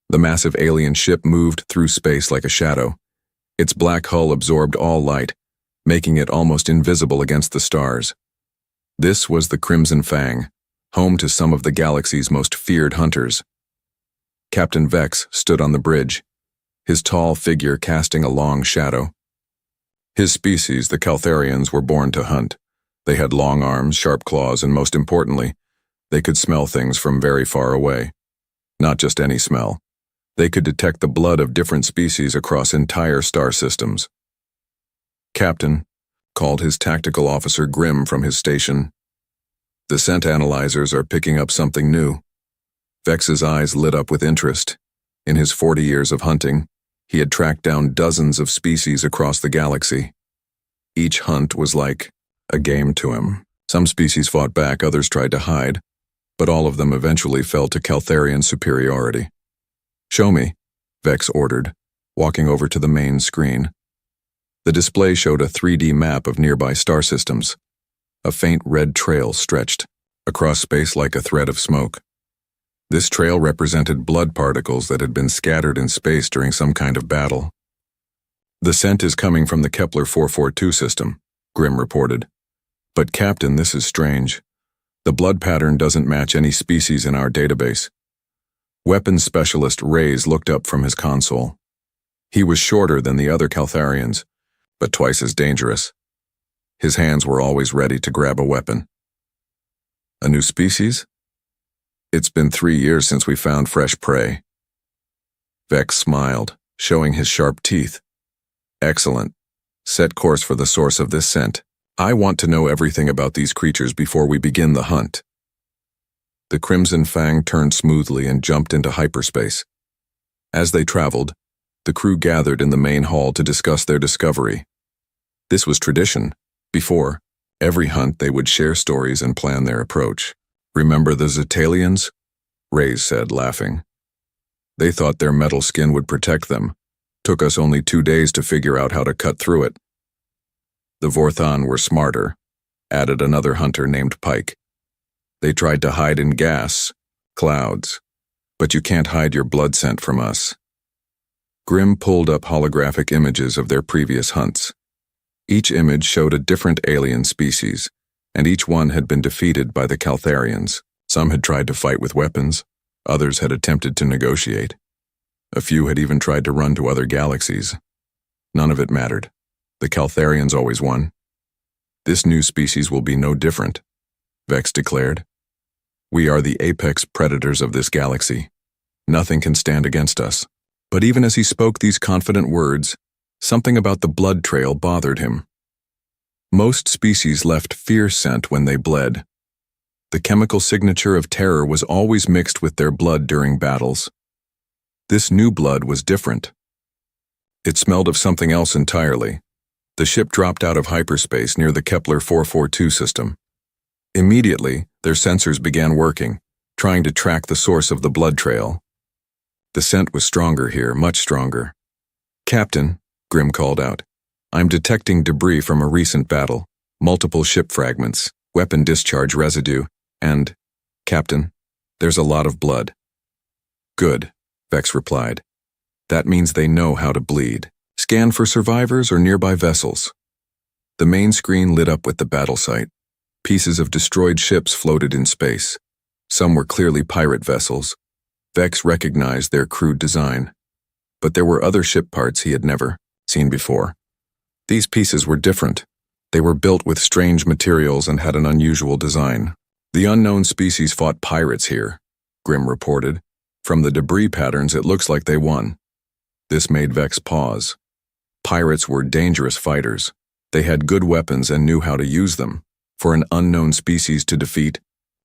The massive alien ship moved through space like a shadow. Its black hull absorbed all light, making it almost invisible against the stars. This was the Crimson Fang, home to some of the galaxy's most feared hunters. Captain Vex stood on the bridge, his tall figure casting a long shadow. His species, the Caltharians, were born to hunt. They had long arms, sharp claws, and most importantly, they could smell things from very far away. Not just any smell. They could detect the blood of different species across entire star systems. "Captain," called his tactical officer Grimm from his station. "The scent analyzers are picking up something new." Vex's eyes lit up with interest. In his 40 years of hunting, he had tracked down dozens of species across the galaxy. Each hunt was like a game to him. Some species fought back, others tried to hide, but all of them eventually fell to Caltharian superiority. "Show me," Vex ordered, walking over to the main screen. The display showed a 3D map of nearby star systems. A faint red trail stretched across space like a thread of smoke. This trail represented blood particles that had been scattered in space during some kind of battle. "The scent is coming from the Kepler 442 system," Grimm reported. "But Captain, this is strange. The blood pattern doesn't match any species in our database." Weapons specialist Reyes looked up from his console. He was shorter than the other Caltharians, but twice as dangerous. His hands were always ready to grab a weapon. "A new species? It's been 3 years since we found fresh prey." Vex smiled, showing his sharp teeth. "Excellent. Set course for the source of this scent. I want to know everything about these creatures before we begin the hunt." The Crimson Fang turned smoothly and jumped into hyperspace. As they traveled, the crew gathered in the main hall to discuss their discovery. This was tradition. Before every hunt, they would share stories and plan their approach. "Remember the Zetalians?" Reyes said, laughing. "They thought their metal skin would protect them. Took us only 2 days to figure out how to cut through it." "The Vorthon were smarter," added another hunter named Pike. "They tried to hide in gas, clouds, but you can't hide your blood scent from us." Grimm pulled up holographic images of their previous hunts. Each image showed a different alien species, and each one had been defeated by the Caltharians. Some had tried to fight with weapons, others had attempted to negotiate. A few had even tried to run to other galaxies. None of it mattered. The Caltharians always won. "This new species will be no different," Vex declared. "We are the apex predators of this galaxy. Nothing can stand against us." But even as he spoke these confident words, something about the blood trail bothered him. Most species left fear scent when they bled. The chemical signature of terror was always mixed with their blood during battles. This new blood was different. It smelled of something else entirely. The ship dropped out of hyperspace near the Kepler 442 system. Immediately, their sensors began working, trying to track the source of the blood trail. The scent was stronger here, much stronger. "Captain," Grimm called out, "I'm detecting debris from a recent battle, multiple ship fragments, weapon discharge residue, and, Captain, there's a lot of blood." "Good," Vex replied. "That means they know how to bleed. Scan for survivors or nearby vessels." The main screen lit up with the battle site. Pieces of destroyed ships floated in space. Some were clearly pirate vessels. Vex recognized their crude design. But there were other ship parts he had never seen before. These pieces were different. They were built with strange materials and had an unusual design. "The unknown species fought pirates here," Grimm reported. "From the debris patterns, it looks like they won." This made Vex pause. Pirates were dangerous fighters. They had good weapons and knew how to use them. For an unknown species to defeat,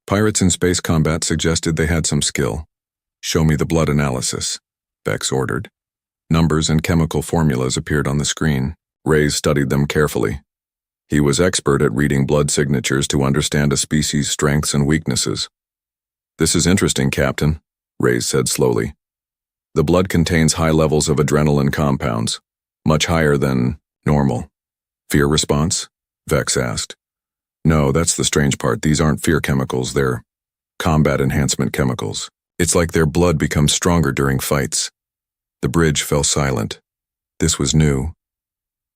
pirates in space combat suggested they had some skill. "Show me the blood analysis," Vex ordered. Numbers and chemical formulas appeared on the screen. Reyes studied them carefully. He was expert at reading blood signatures to understand a species' strengths and weaknesses. "This is interesting, Captain," Reyes said slowly. "The blood contains high levels of adrenaline compounds, much higher than normal." "Fear response?" Vex asked. "No, that's the strange part. These aren't fear chemicals, they're combat enhancement chemicals. It's like their blood becomes stronger during fights. The bridge fell silent. This was new.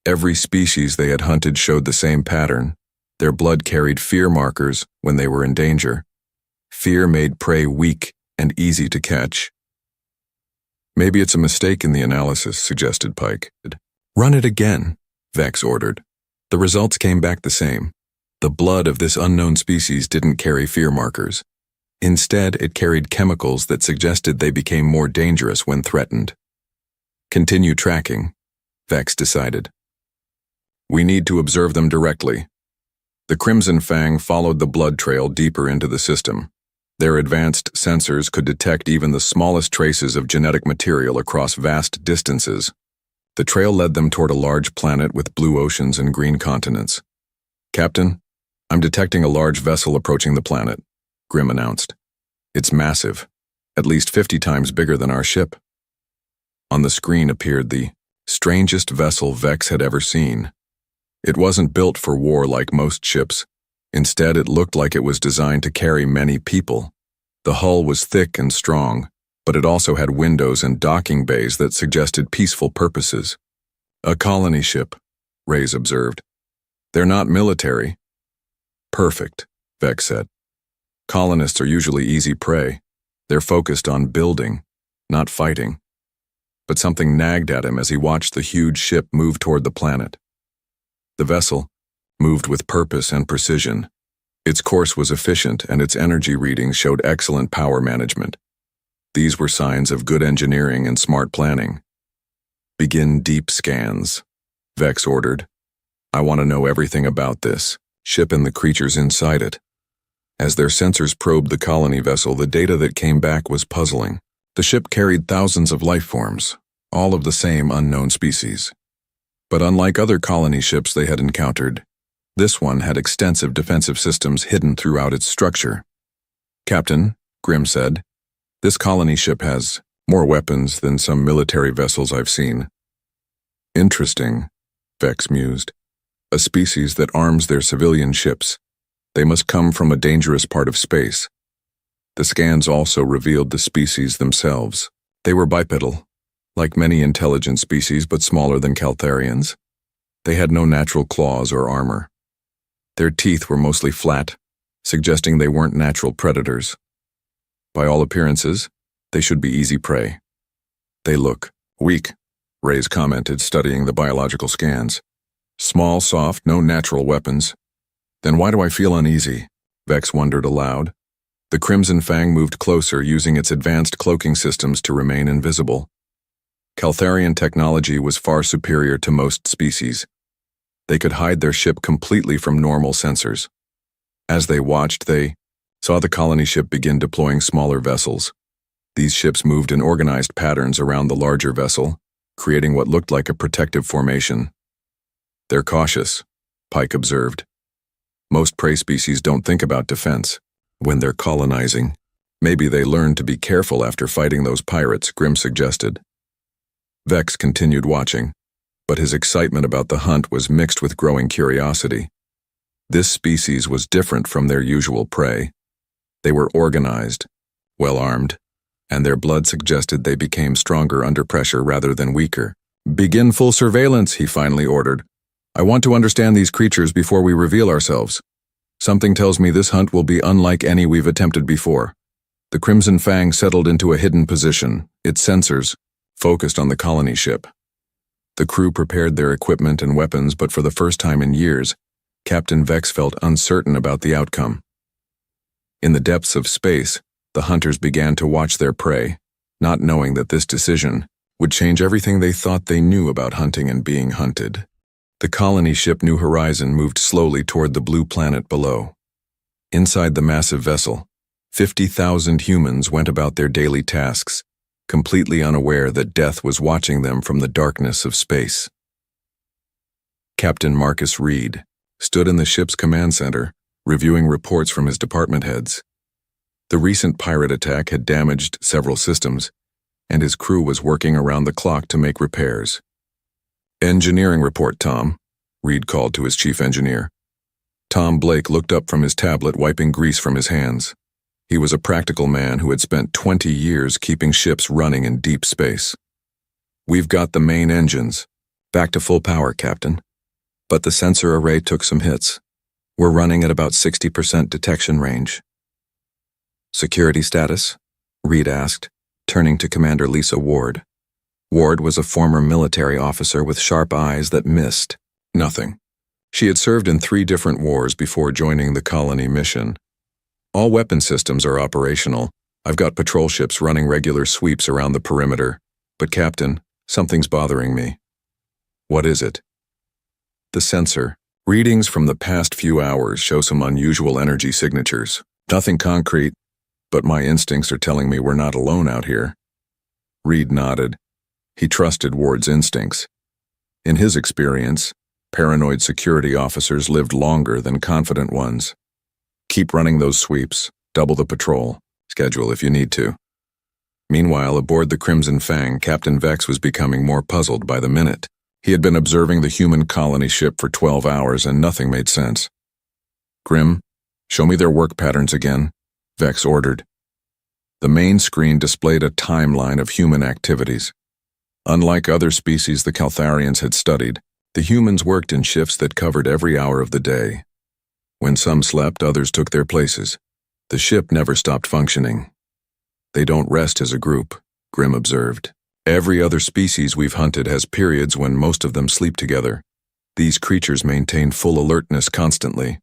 Every species they had hunted showed the same pattern. Their blood carried fear markers when they were in danger. Fear made prey weak and easy to catch. Maybe it's a mistake in the analysis, suggested Pike. Run it again, Vex ordered. The results came back the same. The blood of this unknown species didn't carry fear markers. Instead, it carried chemicals that suggested they became more dangerous when threatened. Continue tracking, Vex decided. We need to observe them directly. The Crimson Fang followed the blood trail deeper into the system. Their advanced sensors could detect even the smallest traces of genetic material across vast distances. The trail led them toward a large planet with blue oceans and green continents. Captain, I'm detecting a large vessel approaching the planet, Grim announced. It's massive, at least 50 times bigger than our ship. On the screen appeared the strangest vessel Vex had ever seen. It wasn't built for war like most ships. Instead, it looked like it was designed to carry many people. The hull was thick and strong, but it also had windows and docking bays that suggested peaceful purposes. A colony ship, Reyes observed. They're not military. Perfect, Vex said. Colonists are usually easy prey. They're focused on building, not fighting. But something nagged at him as he watched the huge ship move toward the planet. The vessel moved with purpose and precision. Its course was efficient and its energy readings showed excellent power management. These were signs of good engineering and smart planning. Begin deep scans, Vex ordered. I want to know everything about this ship and the creatures inside it. As their sensors probed the colony vessel, the data that came back was puzzling. The ship carried thousands of life forms, all of the same unknown species. But unlike other colony ships they had encountered, this one had extensive defensive systems hidden throughout its structure. Captain, Grim said, this colony ship has more weapons than some military vessels I've seen. Interesting, Vex mused. A species that arms their civilian ships. They must come from a dangerous part of space. The scans also revealed the species themselves. They were bipedal, like many intelligent species but smaller than Caltharians. They had no natural claws or armor. Their teeth were mostly flat, suggesting they weren't natural predators. By all appearances, they should be easy prey. They look weak, Reyes commented, studying the biological scans. Small, soft, no natural weapons. Then why do I feel uneasy? Vex wondered aloud. The Crimson Fang moved closer, using its advanced cloaking systems to remain invisible. Caltharian technology was far superior to most species. They could hide their ship completely from normal sensors. As they watched, they saw the colony ship begin deploying smaller vessels. These ships moved in organized patterns around the larger vessel, creating what looked like a protective formation. They're cautious, Pike observed. Most prey species don't think about defense when they're colonizing. Maybe they learned to be careful after fighting those pirates, Grim suggested. Vex continued watching, but his excitement about the hunt was mixed with growing curiosity. This species was different from their usual prey. They were organized, well-armed, and their blood suggested they became stronger under pressure rather than weaker. Begin full surveillance, he finally ordered. I want to understand these creatures before we reveal ourselves. Something tells me this hunt will be unlike any we've attempted before. The Crimson Fang settled into a hidden position, its sensors focused on the colony ship. The crew prepared their equipment and weapons, but for the first time in years, Captain Vex felt uncertain about the outcome. In the depths of space, the hunters began to watch their prey, not knowing that this decision would change everything they thought they knew about hunting and being hunted. The colony ship New Horizon moved slowly toward the blue planet below. Inside the massive vessel, 50,000 humans went about their daily tasks, completely unaware that death was watching them from the darkness of space. Captain Marcus Reed stood in the ship's command center, reviewing reports from his department heads. The recent pirate attack had damaged several systems, and his crew was working around the clock to make repairs. Engineering report, Tom, Reed called to his chief engineer. Tom Blake looked up from his tablet, wiping grease from his hands. He was a practical man who had spent 20 years keeping ships running in deep space. "We've got the main engines. Back to full power, Captain. But the sensor array took some hits. We're running at about 60% detection range." "Security status?" Reed asked, turning to Commander Lisa Ward. Ward was a former military officer with sharp eyes that missed. "Nothing." She had served in 3 different wars before joining the colony mission. "All weapon systems are operational. I've got patrol ships running regular sweeps around the perimeter. But Captain, something's bothering me." "What is it?" "The sensor. Readings from the past few hours show some unusual energy signatures. Nothing concrete, but my instincts are telling me we're not alone out here." Reed nodded. He trusted Ward's instincts. In his experience, paranoid security officers lived longer than confident ones. "Keep running those sweeps, double the patrol, schedule if you need to." Meanwhile, aboard the Crimson Fang, Captain Vex was becoming more puzzled by the minute. He had been observing the human colony ship for 12 hours and nothing made sense. "Grim, show me their work patterns again," Vex ordered. The main screen displayed a timeline of human activities. Unlike other species the Caltharians had studied, the humans worked in shifts that covered every hour of the day. When some slept, others took their places. The ship never stopped functioning. "They don't rest as a group," Grim observed. "Every other species we've hunted has periods when most of them sleep together. These creatures maintain full alertness constantly."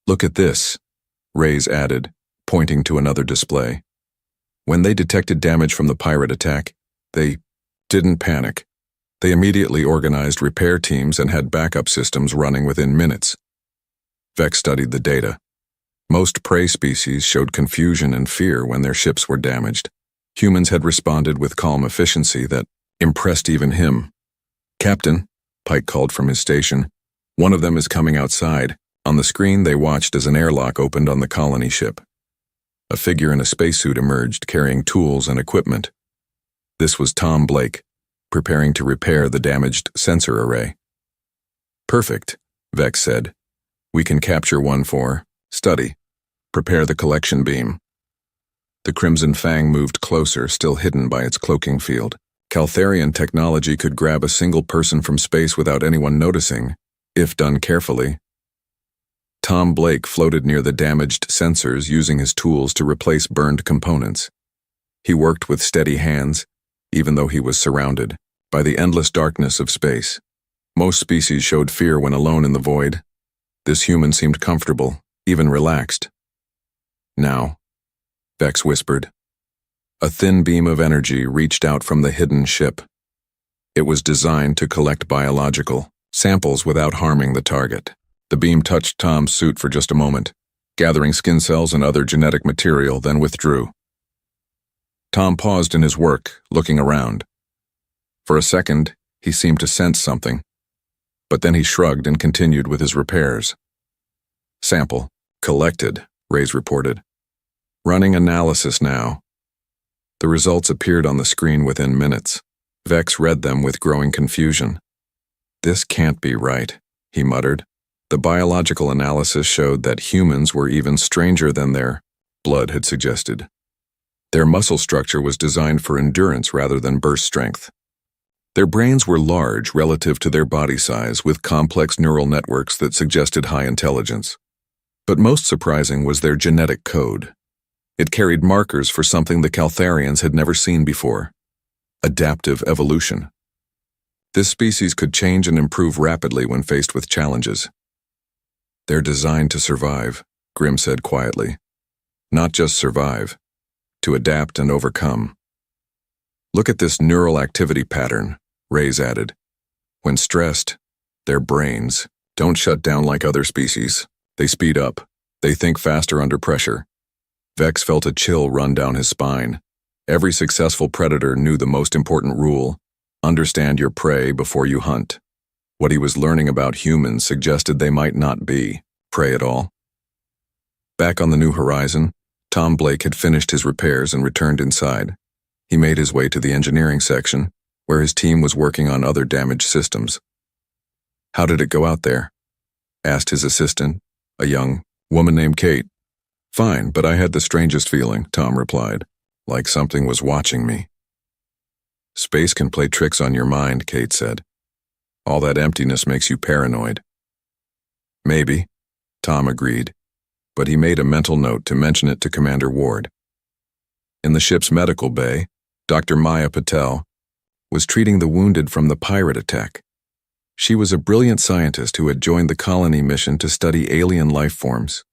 "Look at this," Reyes added, pointing to another display. "When they detected damage from the pirate attack, they didn't panic. They immediately organized repair teams and had backup systems running within minutes." Vex studied the data. Most prey species showed confusion and fear when their ships were damaged. Humans had responded with calm efficiency that impressed even him. "Captain," Pike called from his station, "one of them is coming outside." On the screen they watched as an airlock opened on the colony ship. A figure in a spacesuit emerged, carrying tools and equipment. This was Tom Blake, preparing to repair the damaged sensor array. "Perfect," Vex said. "We can capture one for study. Prepare the collection beam." The Crimson Fang moved closer, still hidden by its cloaking field. Caltharian technology could grab a single person from space without anyone noticing, if done carefully. Tom Blake floated near the damaged sensors, using his tools to replace burned components. He worked with steady hands, even though he was surrounded by the endless darkness of space. Most species showed fear when alone in the void. This human seemed comfortable, even relaxed. "Now," Vex whispered. A thin beam of energy reached out from the hidden ship. It was designed to collect biological samples without harming the target. The beam touched Tom's suit for just a moment, gathering skin cells and other genetic material, then withdrew. Tom paused in his work, looking around. For a second, he seemed to sense something, but then he shrugged and continued with his repairs. "Sample collected," Reyes reported. "Running analysis now." The results appeared on the screen within minutes. Vex read them with growing confusion. "This can't be right," he muttered. The biological analysis showed that humans were even stranger than their blood had suggested. Their muscle structure was designed for endurance rather than burst strength. Their brains were large relative to their body size, with complex neural networks that suggested high intelligence. But most surprising was their genetic code. It carried markers for something the Caltharians had never seen before: adaptive evolution. This species could change and improve rapidly when faced with challenges. "They're designed to survive," Grim said quietly. "Not just survive, to adapt and overcome." "Look at this neural activity pattern," Reyes added. "When stressed, their brains don't shut down like other species. They speed up. They think faster under pressure." Vex felt a chill run down his spine. Every successful predator knew the most important rule: understand your prey before you hunt. What he was learning about humans suggested they might not be prey at all. Back on the New Horizon, Tom Blake had finished his repairs and returned inside. He made his way to the engineering section, where his team was working on other damaged systems. "How did it go out there?" asked his assistant, a young woman named Kate. Fine, but I had the strangest feeling, Tom replied, like something was watching me. Space can play tricks on your mind, Kate said. All that emptiness makes you paranoid. Maybe, Tom agreed, but he made a mental note to mention it to Commander Ward. In the ship's medical bay, Dr. Maya Patel was treating the wounded from the pirate attack. She was a brilliant scientist who had joined the colony mission to study alien life forms.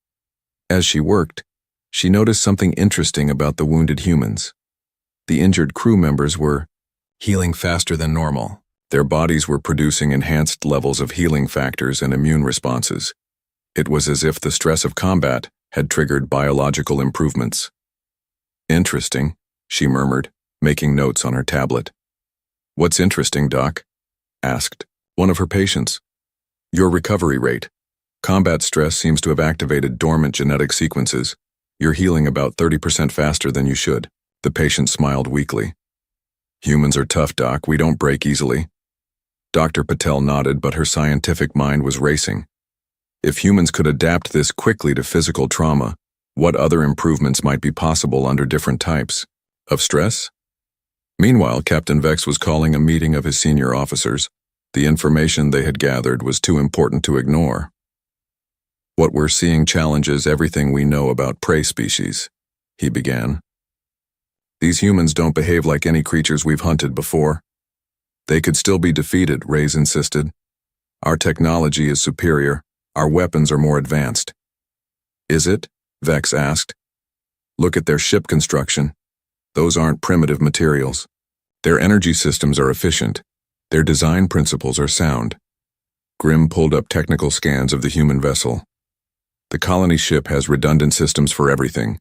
As she worked, she noticed something interesting about the wounded humans. The injured crew members were healing faster than normal. Their bodies were producing enhanced levels of healing factors and immune responses. It was as if the stress of combat had triggered biological improvements. Interesting, she murmured, making notes on her tablet. What's interesting, Doc? Asked one of her patients. Your recovery rate. Combat stress seems to have activated dormant genetic sequences. You're healing about 30% faster than you should. The patient smiled weakly. Humans are tough, Doc. We don't break easily. Dr. Patel nodded, but her scientific mind was racing. If humans could adapt this quickly to physical trauma, what other improvements might be possible under different types of stress? Meanwhile, Captain Vex was calling a meeting of his senior officers. The information they had gathered was too important to ignore. What we're seeing challenges everything we know about prey species, he began. These humans don't behave like any creatures we've hunted before. They could still be defeated, Reyes insisted. Our technology is superior. Our weapons are more advanced. Is it? Vex asked. Look at their ship construction. Those aren't primitive materials. Their energy systems are efficient. Their design principles are sound. Grimm pulled up technical scans of the human vessel. The colony ship has redundant systems for everything.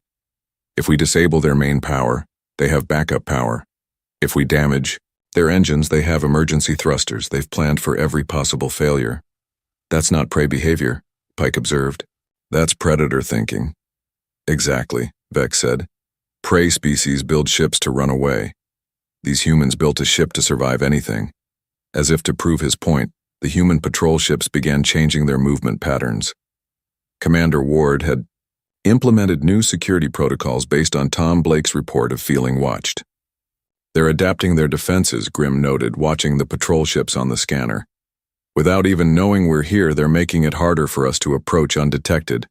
If we disable their main power, they have backup power. If we damage their engines, they have emergency thrusters. They've planned for every possible failure. That's not prey behavior, Pike observed. That's predator thinking. Exactly, Vex said. Prey species build ships to run away. These humans built a ship to survive anything. As if to prove his point, the human patrol ships began changing their movement patterns. Commander Ward had implemented new security protocols based on Tom Blake's report of feeling watched. They're adapting their defenses, Grimm noted, watching the patrol ships on the scanner. Without even knowing we're here, they're making it harder for us to approach undetected.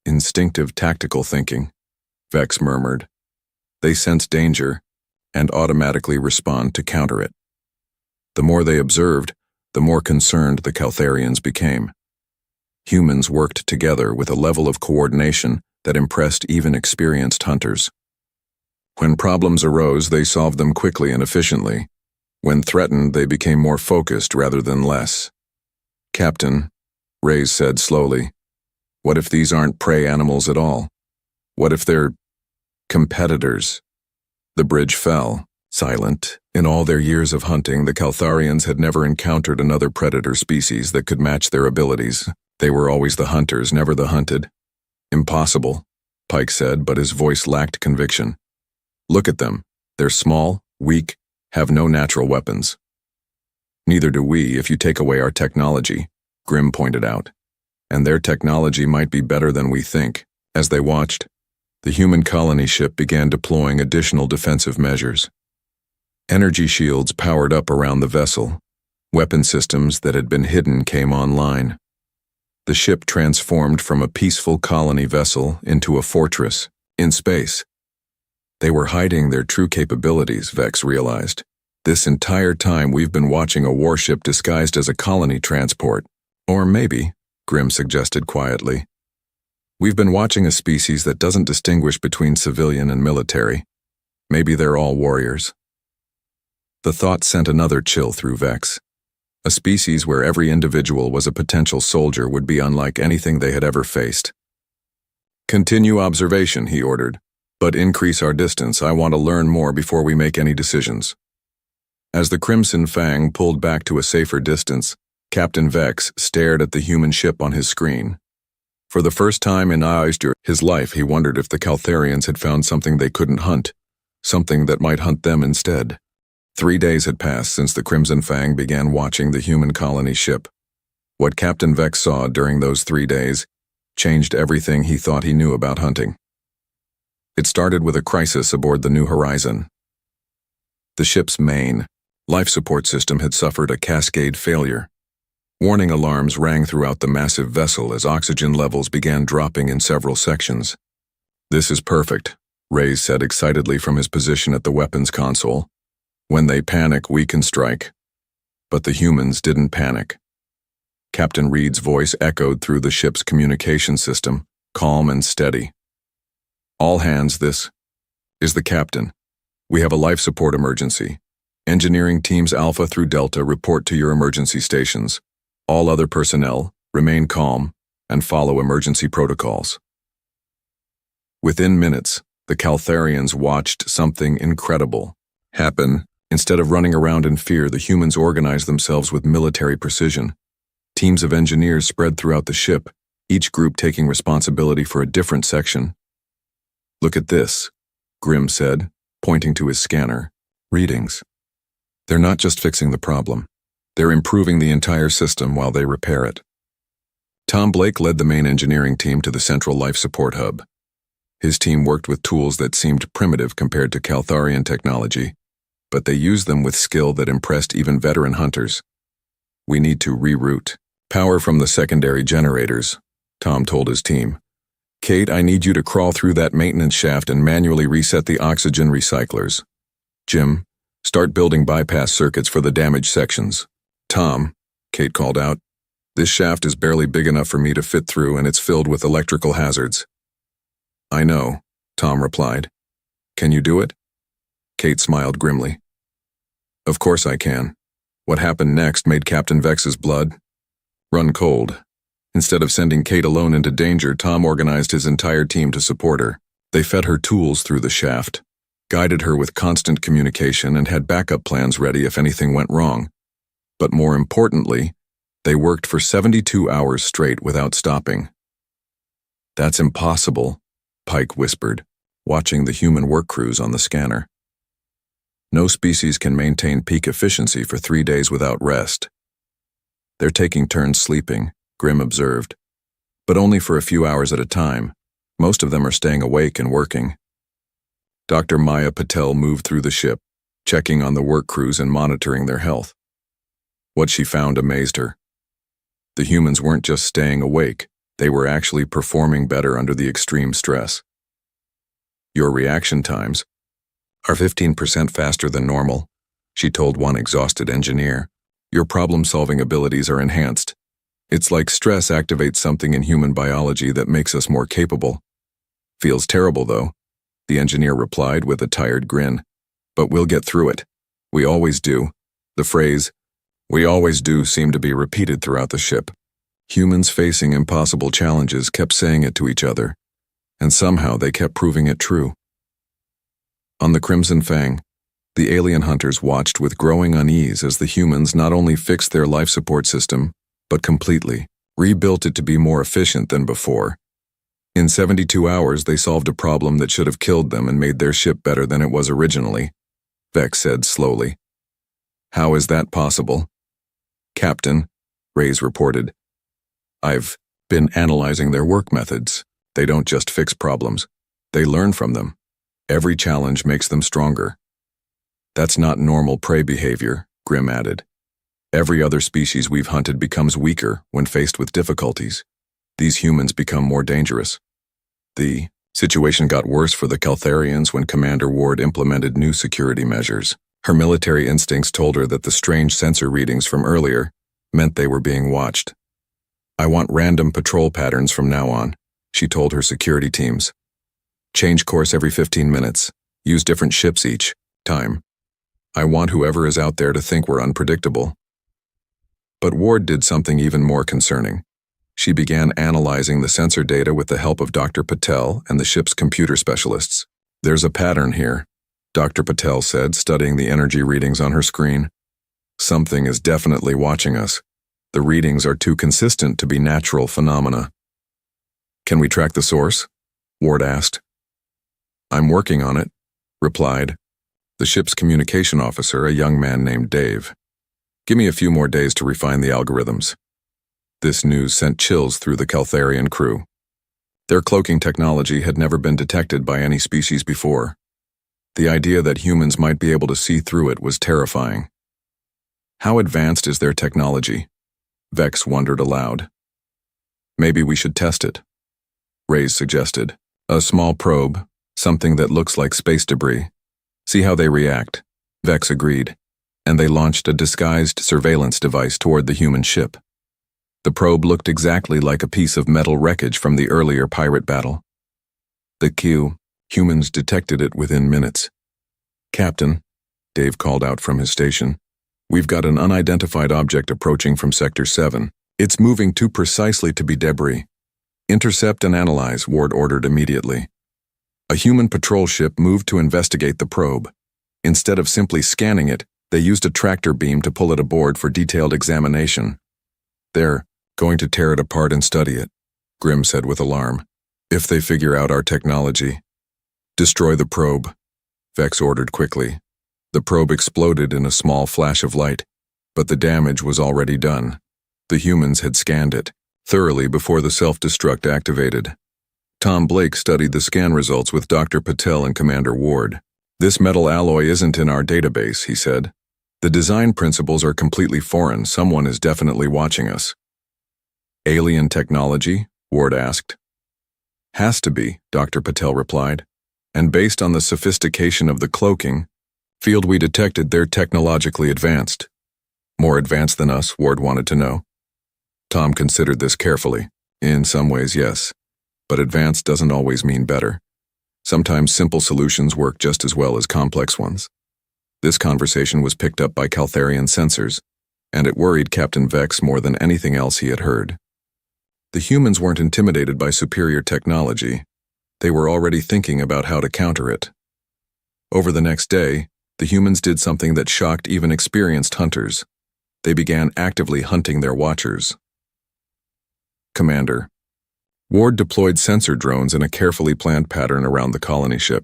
Instinctive tactical thinking, Vex murmured. They sense danger and automatically respond to counter it. The more they observed, the more concerned the Caltharians became. Humans worked together with a level of coordination that impressed even experienced hunters. When problems arose, they solved them quickly and efficiently. When threatened, they became more focused rather than less. Captain, Reyes said slowly, what if these aren't prey animals at all? What if they're competitors? The bridge fell, silent. In all their years of hunting, the Caltharians had never encountered another predator species that could match their abilities. They were always the hunters, never the hunted. Impossible, Pike said, but his voice lacked conviction. Look at them. They're small, weak, have no natural weapons. Neither do we if you take away our technology, Grimm pointed out. And their technology might be better than we think. As they watched, the human colony ship began deploying additional defensive measures. Energy shields powered up around the vessel. Weapon systems that had been hidden came online. The ship transformed from a peaceful colony vessel into a fortress in space. They were hiding their true capabilities, Vex realized. This entire time we've been watching a warship disguised as a colony transport. Or maybe, Grimm suggested quietly, we've been watching a species that doesn't distinguish between civilian and military. Maybe they're all warriors. The thought sent another chill through Vex. A species where every individual was a potential soldier would be unlike anything they had ever faced. Continue observation, he ordered, but increase our distance. I want to learn more before we make any decisions. As the Crimson Fang pulled back to a safer distance, Captain Vex stared at the human ship on his screen. For the first time in his life, he wondered if the Caltharians had found something they couldn't hunt, something that might hunt them instead. 3 days had passed since the Crimson Fang began watching the human colony ship. What Captain Vex saw during those 3 days changed everything he thought he knew about hunting. It started with a crisis aboard the New Horizon. The ship's main life support system had suffered a cascade failure. Warning alarms rang throughout the massive vessel as oxygen levels began dropping in several sections. "This is perfect," Reyes said excitedly from his position at the weapons console. "When they panic, we can strike." But the humans didn't panic. Captain Reed's voice echoed through the ship's communication system, calm and steady. "All hands, this is the captain. We have a life support emergency. Engineering teams Alpha through Delta report to your emergency stations. All other personnel, remain calm and follow emergency protocols." Within minutes, the Caltharians watched something incredible happen. Instead of running around in fear, the humans organized themselves with military precision. Teams of engineers spread throughout the ship, each group taking responsibility for a different section. "Look at this," Grimm said, pointing to his scanner. "Readings. They're not just fixing the problem. They're improving the entire system while they repair it." Tom Blake led the main engineering team to the central life support hub. His team worked with tools that seemed primitive compared to Caltharian technology, but they used them with skill that impressed even veteran hunters. "We need to reroute power from the secondary generators," Tom told his team. "Kate, I need you to crawl through that maintenance shaft and manually reset the oxygen recyclers. Jim, start building bypass circuits for the damaged sections." "Tom," Kate called out, "this shaft is barely big enough for me to fit through, and it's filled with electrical hazards." "I know," Tom replied. "Can you do it?" Kate smiled grimly. "Of course I can." What happened next made Captain Vex's blood run cold. Instead of sending Kate alone into danger, Tom organized his entire team to support her. They fed her tools through the shaft, guided her with constant communication, and had backup plans ready if anything went wrong. But more importantly, they worked for 72 hours straight without stopping. "That's impossible," Pike whispered, watching the human work crews on the scanner. "No species can maintain peak efficiency for 3 days without rest." "They're taking turns sleeping," Grimm observed, "but only for a few hours at a time. Most of them are staying awake and working." Dr. Maya Patel moved through the ship, checking on the work crews and monitoring their health. What she found amazed her. The humans weren't just staying awake, they were actually performing better under the extreme stress. "Your reaction times are 15% faster than normal," she told one exhausted engineer. "Your problem-solving abilities are enhanced. It's like stress activates something in human biology that makes us more capable." "Feels terrible, though," the engineer replied with a tired grin. "But we'll get through it. We always do." The phrase, "we always do," seemed to be repeated throughout the ship. Humans facing impossible challenges kept saying it to each other, and somehow they kept proving it true. On the Crimson Fang, the alien hunters watched with growing unease as the humans not only fixed their life support system, but completely rebuilt it to be more efficient than before. In 72 hours, they solved a problem that should have killed them and made their ship better than it was originally, Vex said slowly. "How is that possible?" "Captain," Reyes reported, "I've been analyzing their work methods. They don't just fix problems. They learn from them. Every challenge makes them stronger." "That's not normal prey behavior," Grimm added. "Every other species we've hunted becomes weaker when faced with difficulties. These humans become more dangerous." The situation got worse for the Caltharians when Commander Ward implemented new security measures. Her military instincts told her that the strange sensor readings from earlier meant they were being watched. "I want random patrol patterns from now on," she told her security teams. "Change course every 15 minutes. Use different ships each time. I want whoever is out there to think we're unpredictable." But Ward did something even more concerning. She began analyzing the sensor data with the help of Dr. Patel and the ship's computer specialists. "There's a pattern here," Dr. Patel said, studying the energy readings on her screen. "Something is definitely watching us. The readings are too consistent to be natural phenomena." "Can we track the source?" Ward asked. "I'm working on it," replied the ship's communication officer, a young man named Dave. "Give me a few more days to refine the algorithms." This news sent chills through the Caltharian crew. Their cloaking technology had never been detected by any species before. The idea that humans might be able to see through it was terrifying. How advanced is their technology? Vex wondered aloud. Maybe we should test it, Reyes suggested. A small probe, something that looks like space debris. See how they react. Vex agreed, and they launched a disguised surveillance device toward the human ship. The probe looked exactly like a piece of metal wreckage from the earlier pirate battle. Humans detected it within minutes. Captain, Dave called out from his station, we've got an unidentified object approaching from Sector 7. It's moving too precisely to be debris. Intercept and analyze, Ward ordered immediately. A human patrol ship moved to investigate the probe. Instead of simply scanning it, they used a tractor beam to pull it aboard for detailed examination. They're going to tear it apart and study it, Grimm said with alarm. If they figure out our technology. Destroy the probe, Vex ordered quickly. The probe exploded in a small flash of light, but the damage was already done. The humans had scanned it thoroughly before the self-destruct activated. Tom Blake studied the scan results with Dr. Patel and Commander Ward. This metal alloy isn't in our database, he said. The design principles are completely foreign. Someone is definitely watching us. Alien technology? Ward asked. Has to be, Dr. Patel replied. And based on the sophistication of the cloaking field we detected, they're technologically advanced. More advanced than us, Ward wanted to know. Tom considered this carefully. In some ways, yes. But advanced doesn't always mean better. Sometimes simple solutions work just as well as complex ones. This conversation was picked up by Caltharian sensors, and it worried Captain Vex more than anything else he had heard. The humans weren't intimidated by superior technology. They were already thinking about how to counter it. Over the next day, the humans did something that shocked even experienced hunters. They began actively hunting their watchers. Commander. Ward deployed sensor drones in a carefully planned pattern around the colony ship.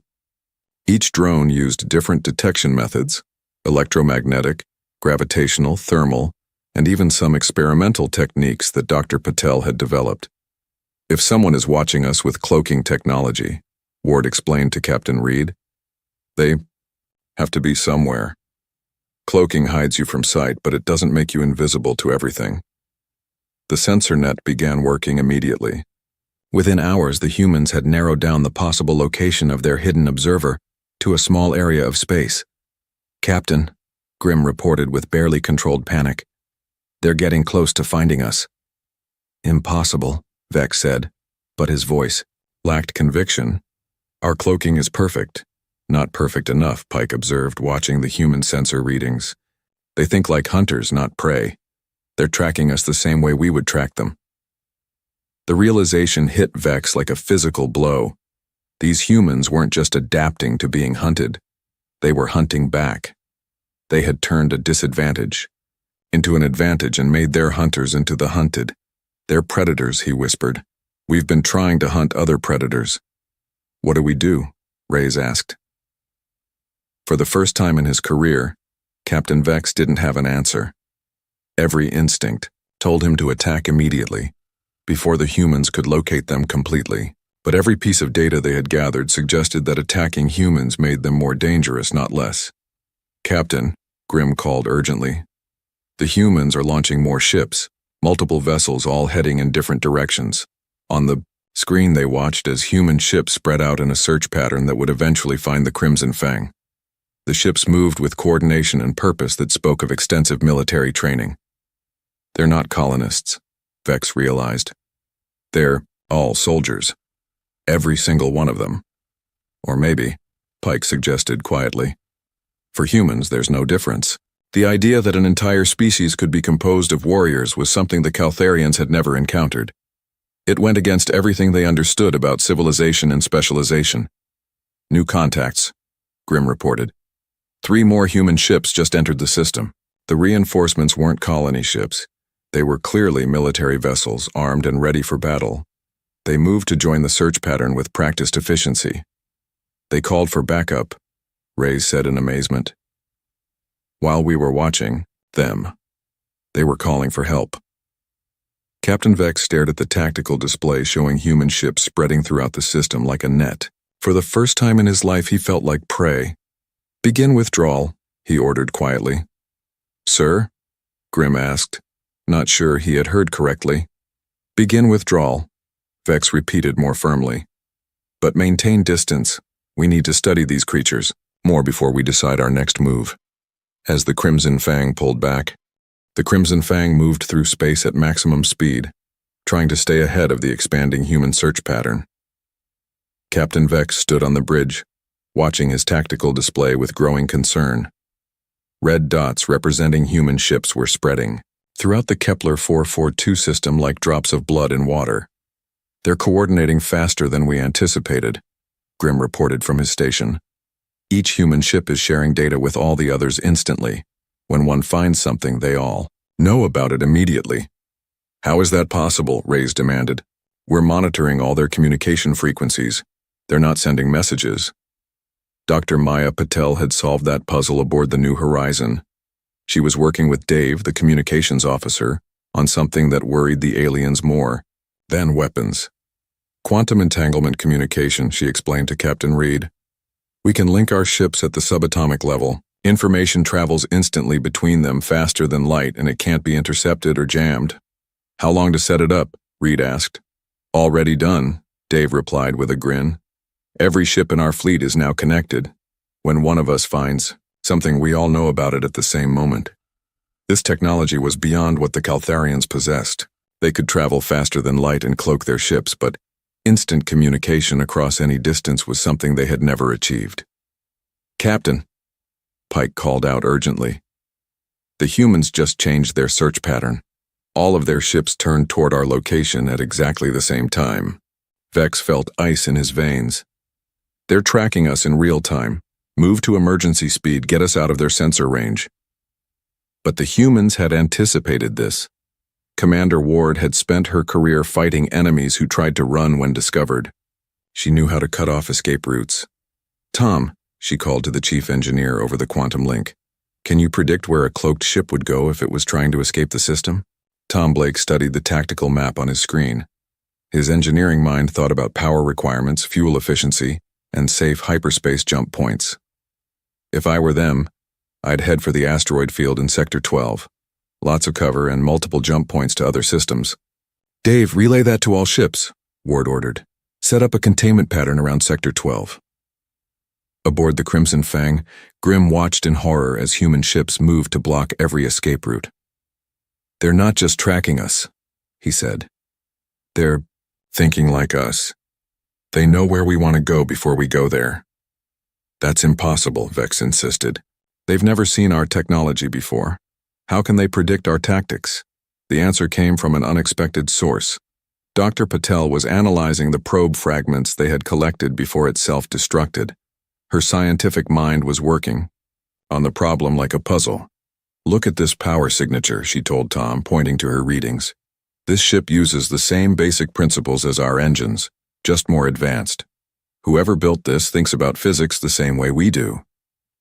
Each drone used different detection methods, electromagnetic, gravitational, thermal, and even some experimental techniques that Dr. Patel had developed. If someone is watching us with cloaking technology, Ward explained to Captain Reed, they have to be somewhere. Cloaking hides you from sight, but it doesn't make you invisible to everything. The sensor net began working immediately. Within hours, the humans had narrowed down the possible location of their hidden observer to a small area of space. Captain, Grimm reported with barely controlled panic. They're getting close to finding us. Impossible, Vex said, but his voice lacked conviction. Our cloaking is perfect. Not perfect enough, Pike observed, watching the human sensor readings. They think like hunters, not prey. They're tracking us the same way we would track them. The realization hit Vex like a physical blow. These humans weren't just adapting to being hunted. They were hunting back. They had turned a disadvantage into an advantage and made their hunters into the hunted. They're predators, he whispered. We've been trying to hunt other predators. What do? Reyes asked. For the first time in his career, Captain Vex didn't have an answer. Every instinct told him to attack immediately, before the humans could locate them completely. But every piece of data they had gathered suggested that attacking humans made them more dangerous, not less. Captain, Grimm called urgently. The humans are launching more ships, multiple vessels all heading in different directions. On the screen they watched as human ships spread out in a search pattern that would eventually find the Crimson Fang. The ships moved with coordination and purpose that spoke of extensive military training. They're not colonists, Vex realized. They're all soldiers. Every single one of them. Or maybe, Pike suggested quietly. For humans, there's no difference. The idea that an entire species could be composed of warriors was something the Caltharians had never encountered. It went against everything they understood about civilization and specialization. New contacts, Grimm reported. 3 more human ships just entered the system. The reinforcements weren't colony ships. They were clearly military vessels, armed and ready for battle. They moved to join the search pattern with practiced efficiency. They called for backup, Reyes said in amazement. While we were watching them, they were calling for help. Captain Vex stared at the tactical display showing human ships spreading throughout the system like a net. For the first time in his life, he felt like prey. "Begin withdrawal," he ordered quietly. "Sir?" Grim asked, not sure he had heard correctly. "Begin withdrawal," Vex repeated more firmly. "But maintain distance. We need to study these creatures more before we decide our next move." As the Crimson Fang pulled back, the Crimson Fang moved through space at maximum speed, trying to stay ahead of the expanding human search pattern. Captain Vex stood on the bridge, watching his tactical display with growing concern. Red dots representing human ships were spreading throughout the Kepler 442 system like drops of blood in water. "They're coordinating faster than we anticipated," Grim reported from his station. "Each human ship is sharing data with all the others instantly. When one finds something, they all know about it immediately." "How is that possible?" Reyes demanded. "We're monitoring all their communication frequencies. They're not sending messages." Dr. Maya Patel had solved that puzzle aboard the New Horizon. She was working with Dave, the communications officer, on something that worried the aliens more than weapons. "Quantum entanglement communication," she explained to Captain Reed. "We can link our ships at the subatomic level. Information travels instantly between them faster than light, and it can't be intercepted or jammed." "How long to set it up?" Reed asked. "Already done," Dave replied with a grin. "Every ship in our fleet is now connected. When one of us finds something, we all know about it at the same moment." This technology was beyond what the Caltharians possessed. They could travel faster than light and cloak their ships, but instant communication across any distance was something they had never achieved. "Captain," Pike called out urgently. "The humans just changed their search pattern. All of their ships turned toward our location at exactly the same time." Vex felt ice in his veins. "They're tracking us in real time. Move to emergency speed, get us out of their sensor range." But the humans had anticipated this. Commander Ward had spent her career fighting enemies who tried to run when discovered. She knew how to cut off escape routes. "Tom," she called to the chief engineer over the quantum link, "can you predict where a cloaked ship would go if it was trying to escape the system?" Tom Blake studied the tactical map on his screen. His engineering mind thought about power requirements, fuel efficiency, and safe hyperspace jump points. "If I were them, I'd head for the asteroid field in Sector 12. Lots of cover and multiple jump points to other systems." "Dave, relay that to all ships," Ward ordered. "Set up a containment pattern around Sector 12. Aboard the Crimson Fang, Grim watched in horror as human ships moved to block every escape route. "They're not just tracking us," he said. "They're thinking like us. They know where we want to go before we go there." "That's impossible," Vex insisted. "They've never seen our technology before. How can they predict our tactics?" The answer came from an unexpected source. Dr. Patel was analyzing the probe fragments they had collected before it self-destructed. Her scientific mind was working on the problem like a puzzle. "Look at this power signature," she told Tom, pointing to her readings. "This ship uses the same basic principles as our engines, just more advanced. Whoever built this thinks about physics the same way we do."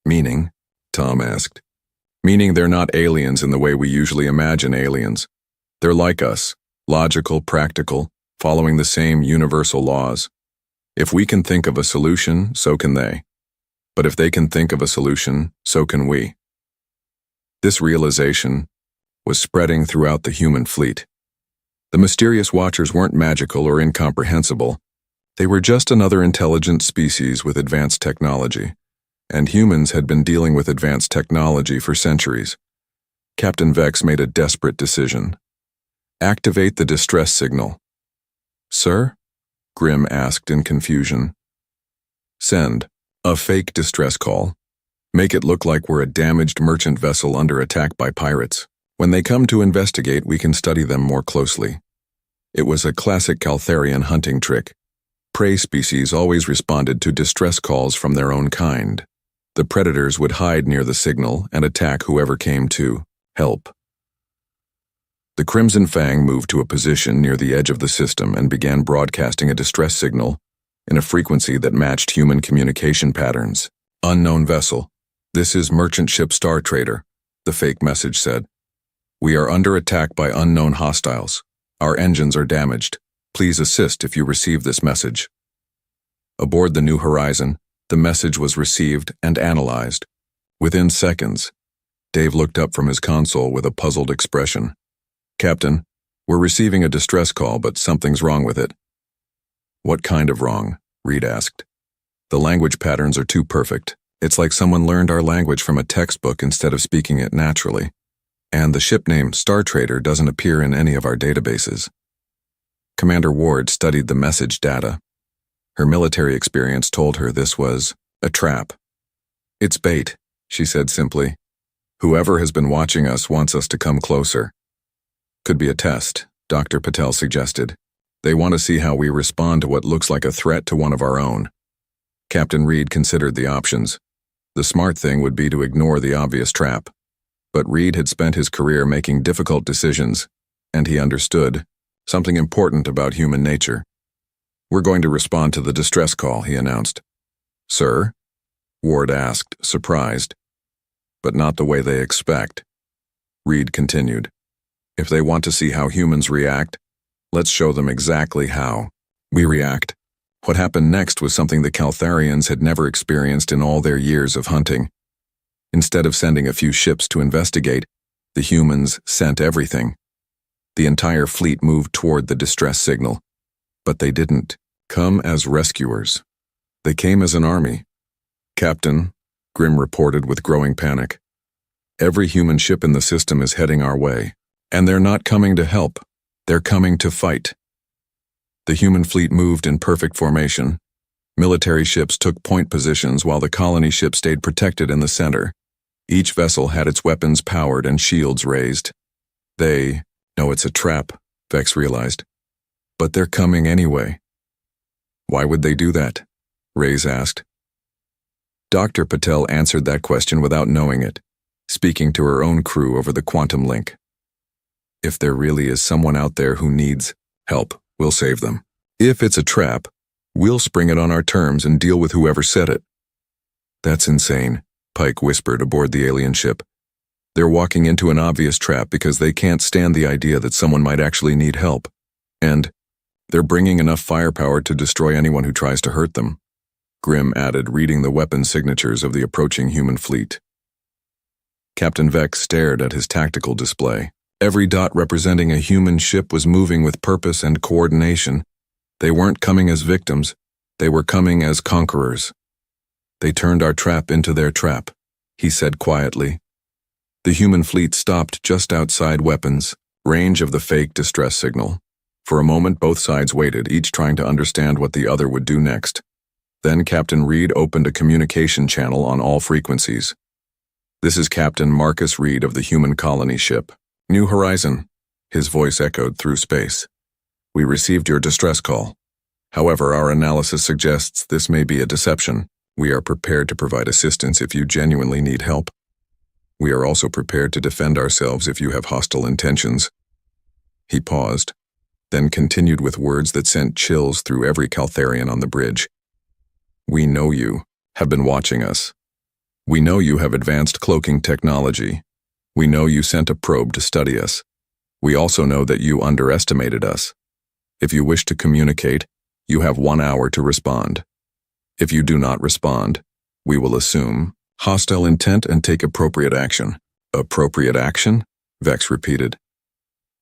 "Meaning?" Tom asked. "Meaning they're not aliens in the way we usually imagine aliens. They're like us, logical, practical, following the same universal laws. If we can think of a solution, so can they. But if they can think of a solution, so can we." This realization was spreading throughout the human fleet. The mysterious Watchers weren't magical or incomprehensible. They were just another intelligent species with advanced technology, and humans had been dealing with advanced technology for centuries. Captain Vex made a desperate decision. "Activate the distress signal." "Sir?" Grim asked in confusion. "Send a fake distress call. Make it look like we're a damaged merchant vessel under attack by pirates. When they come to investigate, we can study them more closely." It was a classic Caltharian hunting trick. Prey species always responded to distress calls from their own kind. The predators would hide near the signal and attack whoever came to help. The Crimson Fang moved to a position near the edge of the system and began broadcasting a distress signal in a frequency that matched human communication patterns. "Unknown vessel. This is merchant ship Star Trader," the fake message said. "We are under attack by unknown hostiles. Our engines are damaged. Please assist if you receive this message. Aboard the New Horizon, the message was received and analyzed. Within seconds, Dave looked up from his console with a puzzled expression. Captain, we're receiving a distress call, but something's wrong with it. What kind of wrong? Reed asked. The language patterns are too perfect. It's like someone learned our language from a textbook instead of speaking it naturally. And the ship name Star Trader doesn't appear in any of our databases. Commander Ward studied the message data. Her military experience told her this was a trap. It's bait, she said simply. Whoever has been watching us wants us to come closer. Could be a test, Dr. Patel suggested. They want to see how we respond to what looks like a threat to one of our own. Captain Reed considered the options. The smart thing would be to ignore the obvious trap. But Reed had spent his career making difficult decisions, and he understood something important about human nature. We're going to respond to the distress call, he announced. Sir? Ward asked, surprised. But not the way they expect. Reed continued. If they want to see how humans react, let's show them exactly how we react. What happened next was something the Caltharians had never experienced in all their years of hunting. Instead of sending a few ships to investigate, the humans sent everything. The entire fleet moved toward the distress signal. But they didn't come as rescuers. They came as an army. Captain, Grimm reported with growing panic. Every human ship in the system is heading our way. And they're not coming to help. They're coming to fight. The human fleet moved in perfect formation. Military ships took point positions while the colony ship stayed protected in the center. Each vessel had its weapons powered and shields raised. They know it's a trap, Vex realized. But they're coming anyway. Why would they do that? Reyes asked. Dr. Patel answered that question without knowing it, speaking to her own crew over the quantum link. If there really is someone out there who needs help, we'll save them. If it's a trap, we'll spring it on our terms and deal with whoever said it. That's insane, Pike whispered aboard the alien ship. They're walking into an obvious trap because they can't stand the idea that someone might actually need help. And they're bringing enough firepower to destroy anyone who tries to hurt them. Grimm added, reading the weapon signatures of the approaching human fleet. Captain Vex stared at his tactical display. Every dot representing a human ship was moving with purpose and coordination. They weren't coming as victims. They were coming as conquerors. They turned our trap into their trap, he said quietly. The human fleet stopped just outside weapons, range of the fake distress signal. For a moment, both sides waited, each trying to understand what the other would do next. Then Captain Reed opened a communication channel on all frequencies. This is Captain Marcus Reed of the human colony ship. New Horizon, his voice echoed through space. We received your distress call. However, our analysis suggests this may be a deception. We are prepared to provide assistance if you genuinely need help. We are also prepared to defend ourselves if you have hostile intentions. He paused, then continued with words that sent chills through every Caltharian on the bridge. We know you have been watching us. We know you have advanced cloaking technology. We know you sent a probe to study us. We also know that you underestimated us. If you wish to communicate, you have 1 hour to respond. If you do not respond, we will assume hostile intent and take appropriate action. Appropriate action? Vex repeated.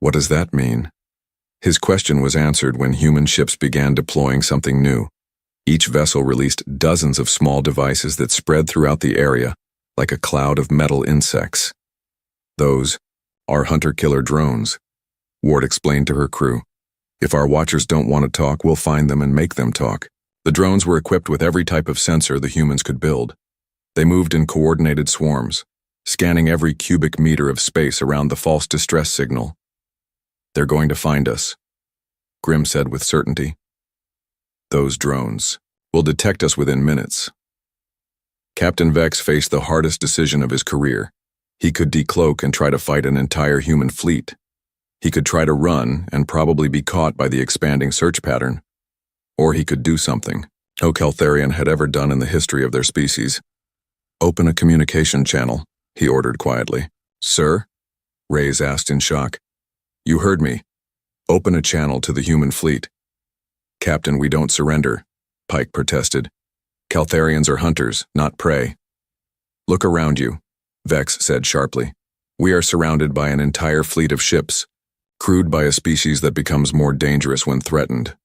What does that mean? His question was answered when human ships began deploying something new. Each vessel released dozens of small devices that spread throughout the area like a cloud of metal insects. Those are hunter-killer drones, Ward explained to her crew. If our watchers don't want to talk, we'll find them and make them talk. The drones were equipped with every type of sensor the humans could build. They moved in coordinated swarms, scanning every cubic meter of space around the false distress signal. They're going to find us, Grimm said with certainty. Those drones will detect us within minutes. Captain Vex faced the hardest decision of his career. He could decloak and try to fight an entire human fleet. He could try to run and probably be caught by the expanding search pattern. Or he could do something no Caltharian had ever done in the history of their species. Open a communication channel, he ordered quietly. Sir? Reyes asked in shock. You heard me. Open a channel to the human fleet. Captain, we don't surrender, Pike protested. Caltharians are hunters, not prey. Look around you, Vex said sharply. We are surrounded by an entire fleet of ships, crewed by a species that becomes more dangerous when threatened.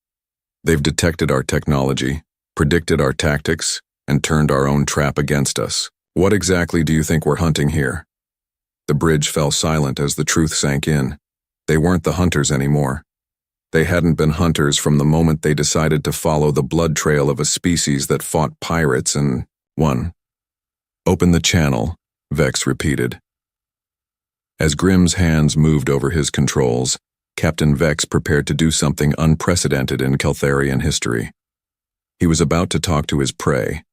They've detected our technology, predicted our tactics, and turned our own trap against us. What exactly do you think we're hunting here? The bridge fell silent as the truth sank in. They weren't the hunters anymore. They hadn't been hunters from the moment they decided to follow the blood trail of a species that fought pirates and won. Open the channel, Vex repeated. As Grimm's hands moved over his controls, Captain Vex prepared to do something unprecedented in Caltharian history. He was about to talk to his prey,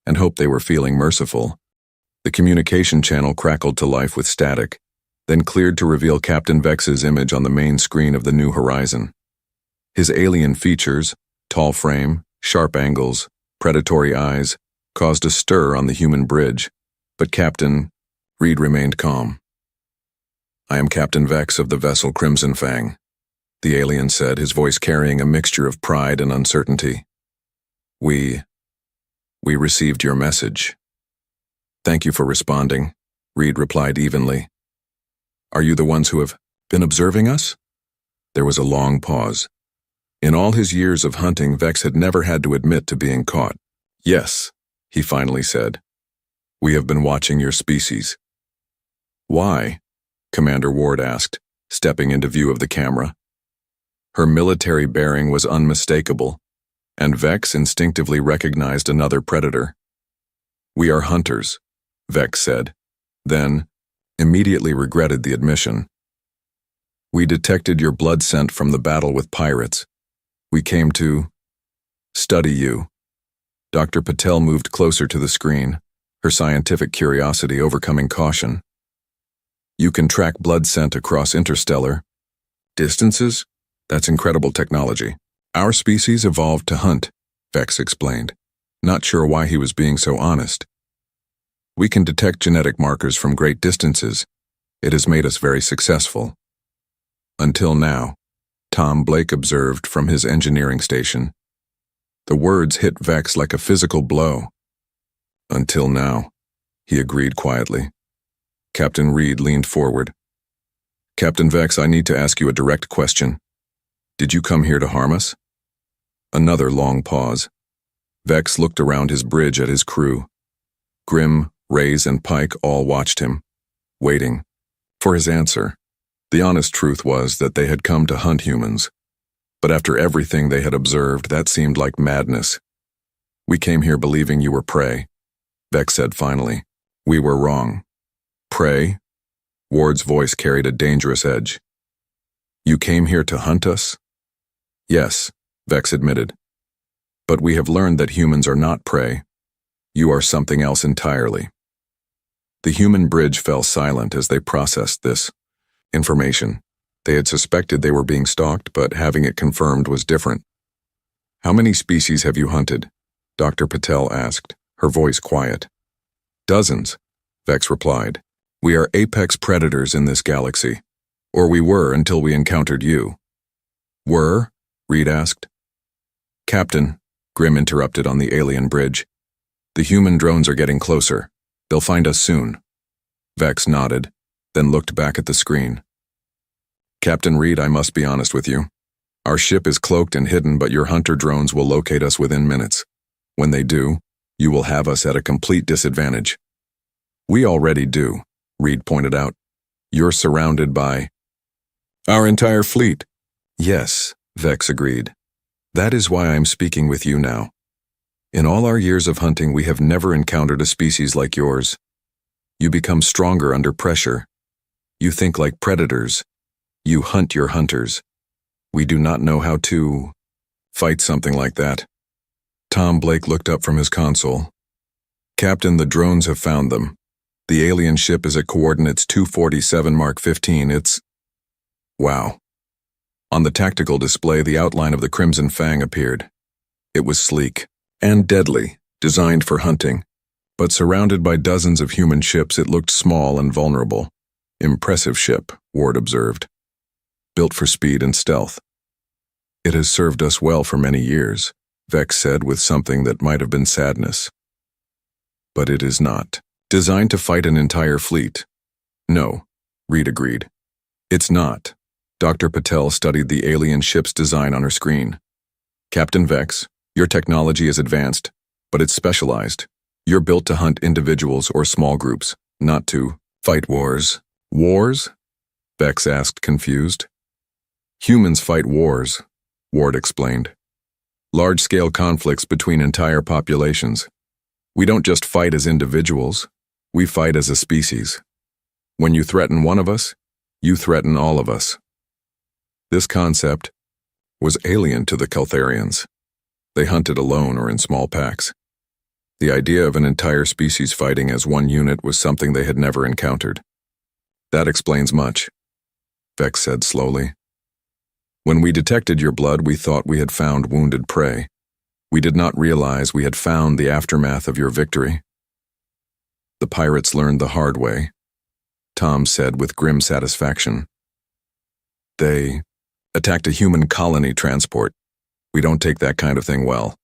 and hoped they were feeling merciful. The communication channel crackled to life with static, then cleared to reveal Captain Vex's image on the main screen of the New Horizon. His alien features, tall frame, sharp angles, predatory eyes, caused a stir on the human bridge, but Captain Reed remained calm. I am Captain Vex of the vessel Crimson Fang, the alien said, his voice carrying a mixture of pride and uncertainty. We received your message. Thank you for responding, Reed replied evenly. Are you the ones who have been observing us? There was a long pause. In all his years of hunting, Vex had never had to admit to being caught. Yes, he finally said. We have been watching your species. Why? Commander Ward asked, stepping into view of the camera. Her military bearing was unmistakable, and Vex instinctively recognized another predator. We are hunters, Vex said, then immediately regretted the admission. We detected your blood scent from the battle with pirates. We came to study you. Dr. Patel moved closer to the screen, her scientific curiosity overcoming caution. You can track blood scent across interstellar distances? That's incredible technology. Our species evolved to hunt, Vex explained, not sure why he was being so honest. We can detect genetic markers from great distances. It has made us very successful. Until now, Tom Blake observed from his engineering station. The words hit Vex like a physical blow. Until now, he agreed quietly. Captain Reed leaned forward. Captain Vex, I need to ask you a direct question. Did you come here to harm us? Another long pause. Vex looked around his bridge at his crew. Grimm, Reyes, and Pike all watched him, waiting for his answer. The honest truth was that they had come to hunt humans, but after everything they had observed, that seemed like madness. We came here believing you were prey, Vex said finally. We were wrong. Prey? Ward's voice carried a dangerous edge. You came here to hunt us? Yes, Vex admitted. But we have learned that humans are not prey. You are something else entirely. The human bridge fell silent as they processed this information. They had suspected they were being stalked, but having it confirmed was different. How many species have you hunted? Dr. Patel asked, her voice quiet. Dozens, Vex replied. We are apex predators in this galaxy. Or we were until we encountered you. Were? Reed asked. Captain, Grimm interrupted on the alien bridge. The human drones are getting closer. They'll find us soon. Vex nodded, then looked back at the screen. Captain Reed, I must be honest with you. Our ship is cloaked and hidden, but your hunter drones will locate us within minutes. When they do, you will have us at a complete disadvantage. We already do, Reed pointed out. You're surrounded by our entire fleet. Yes, Vex agreed. That is why I'm speaking with you now. In all our years of hunting, we have never encountered a species like yours. You become stronger under pressure. You think like predators. You hunt your hunters. We do not know how to fight something like that. Tom Blake looked up from his console. Captain, the drones have found them. The alien ship is at coordinates 247 Mark 15. It's... Wow. On the tactical display, the outline of the Crimson Fang appeared. It was sleek and deadly, designed for hunting. But surrounded by dozens of human ships, it looked small and vulnerable. Impressive ship, Ward observed. built for speed and stealth. It has served us well for many years, Vex said with something that might have been sadness. But it is not. Designed to fight an entire fleet. No, Reed agreed. It's not. Dr. Patel studied the alien ship's design on her screen. Captain Vex, your technology is advanced, but it's specialized. You're built to hunt individuals or small groups, not to fight wars. Wars? Vex asked, confused. Humans fight wars, Ward explained. Large-scale conflicts between entire populations. We don't just fight as individuals, we fight as a species. When you threaten one of us, you threaten all of us. This concept was alien to the Caltharians. They hunted alone or in small packs. The idea of an entire species fighting as one unit was something they had never encountered. That explains much, Vex said slowly. When we detected your blood, we thought we had found wounded prey. We did not realize we had found the aftermath of your victory. The pirates learned the hard way, Tom said with grim satisfaction. They attacked a human colony transport. We don't take that kind of thing well.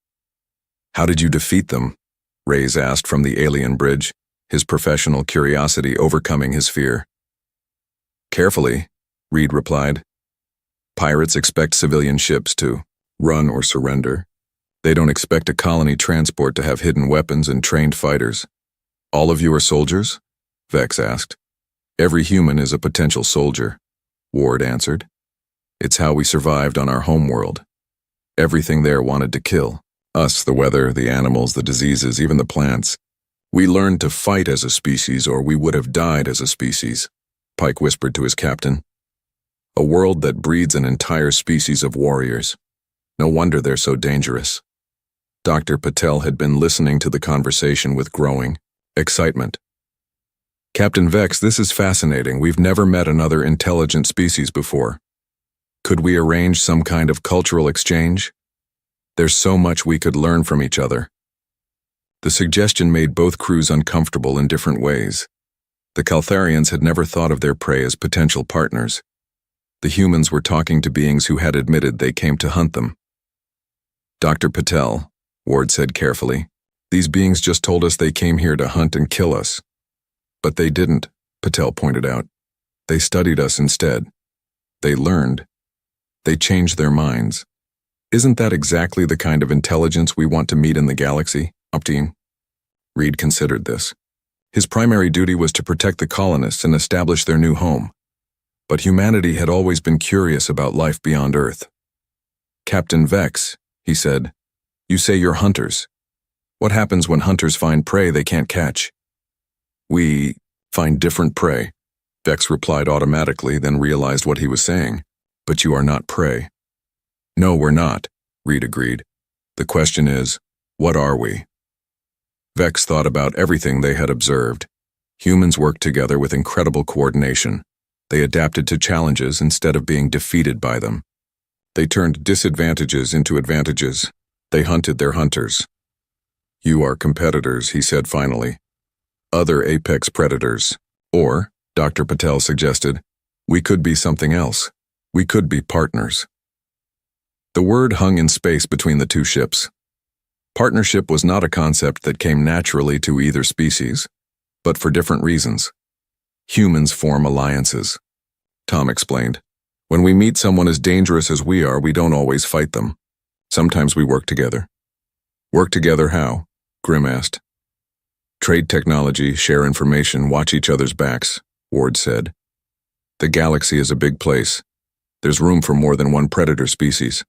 How did you defeat them? Reyes asked from the alien bridge, his professional curiosity overcoming his fear. Carefully, Reed replied. Pirates expect civilian ships to run or surrender. They don't expect a colony transport to have hidden weapons and trained fighters. All of you are soldiers? Vex asked. Every human is a potential soldier, Ward answered. It's how we survived on our homeworld. Everything there wanted to kill. Us, the weather, the animals, the diseases, even the plants. We learned to fight as a species or we would have died as a species, Pike whispered to his captain. A world that breeds an entire species of warriors. No wonder they're so dangerous. Dr. Patel had been listening to the conversation with growing excitement. Captain Vex, this is fascinating. We've never met another intelligent species before. Could we arrange some kind of cultural exchange? There's so much we could learn from each other. The suggestion made both crews uncomfortable in different ways. The Caltharians had never thought of their prey as potential partners. The humans were talking to beings who had admitted they came to hunt them. Dr. Patel, Ward said carefully, these beings just told us they came here to hunt and kill us. But they didn't, Patel pointed out. They studied us instead. They learned. They changed their minds. Isn't that exactly the kind of intelligence we want to meet in the galaxy, Optine? Reed considered this. His primary duty was to protect the colonists and establish their new home. But humanity had always been curious about life beyond Earth. Captain Vex, he said, you say you're hunters. What happens when hunters find prey they can't catch? We find different prey, Vex replied automatically, then realized what he was saying. But you are not prey. No, we're not, Reed agreed. The question is, what are we? Vex thought about everything they had observed. Humans worked together with incredible coordination. They adapted to challenges instead of being defeated by them. They turned disadvantages into advantages. They hunted their hunters. You are competitors, he said finally. Other apex predators. Or, Dr. Patel suggested, we could be something else. We could be partners. The word hung in space between the two ships. Partnership was not a concept that came naturally to either species, but for different reasons. Humans form alliances. Tom explained. When we meet someone as dangerous as we are, we don't always fight them. Sometimes we work together. Work together how? Grimm asked. Trade technology, share information, watch each other's backs, Ward said. The galaxy is a big place. There's room for more than one predator species.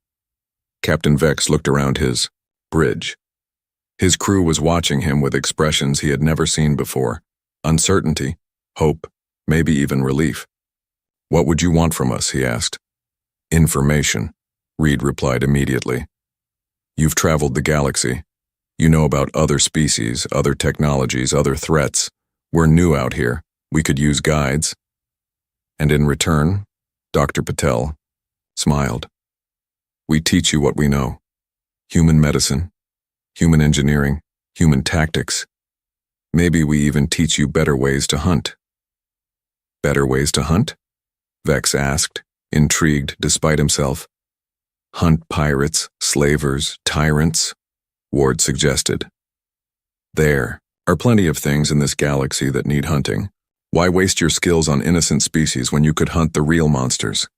Captain Vex looked around his bridge. His crew was watching him with expressions he had never seen before. Uncertainty, hope, maybe even relief. What would you want from us, he asked. Information, Reed replied immediately. You've traveled the galaxy. You know about other species, other technologies, other threats. We're new out here. We could use guides. And in return, Dr. Patel smiled. We teach you what we know. Human medicine, human engineering, human tactics. Maybe we even teach you better ways to hunt. Better ways to hunt? Vex asked, intrigued despite himself. Hunt pirates, slavers, tyrants, Ward suggested. There are plenty of things in this galaxy that need hunting. Why waste your skills on innocent species when you could hunt the real monsters?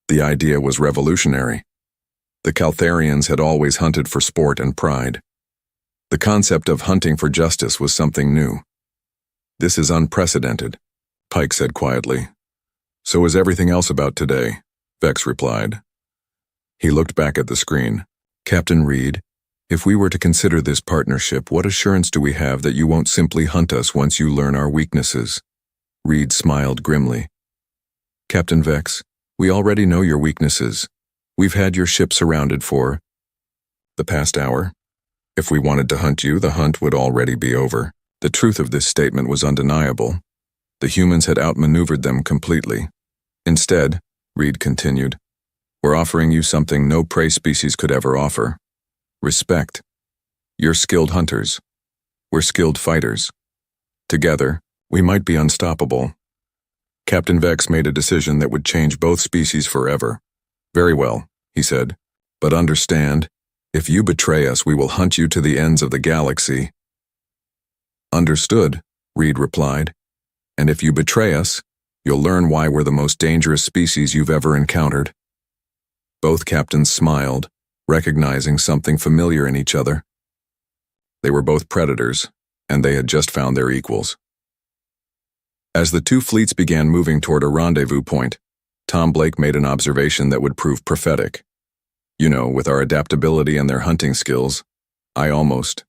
The idea was revolutionary. The Caltharians had always hunted for sport and pride. The concept of hunting for justice was something new. This is unprecedented, Pike said quietly. So is everything else about today, Vex replied. He looked back at the screen. Captain Reed, if we were to consider this partnership, what assurance do we have that you won't simply hunt us once you learn our weaknesses? Reed smiled grimly. Captain Vex, we already know your weaknesses. We've had your ship surrounded for the past hour. If we wanted to hunt you, the hunt would already be over. The truth of this statement was undeniable. The humans had outmaneuvered them completely. Instead, Reed continued, we're offering you something no prey species could ever offer. Respect. You're skilled hunters. We're skilled fighters. Together, we might be unstoppable. Captain Vex made a decision that would change both species forever. Very well, he said, but understand, if you betray us, we will hunt you to the ends of the galaxy. Understood, Reed replied. And if you betray us, you'll learn why we're the most dangerous species you've ever encountered. Both captains smiled, recognizing something familiar in each other. They were both predators, and they had just found their equals. As the two fleets began moving toward a rendezvous point, Tom Blake made an observation that would prove prophetic. You know, with our adaptability and their hunting skills, I almost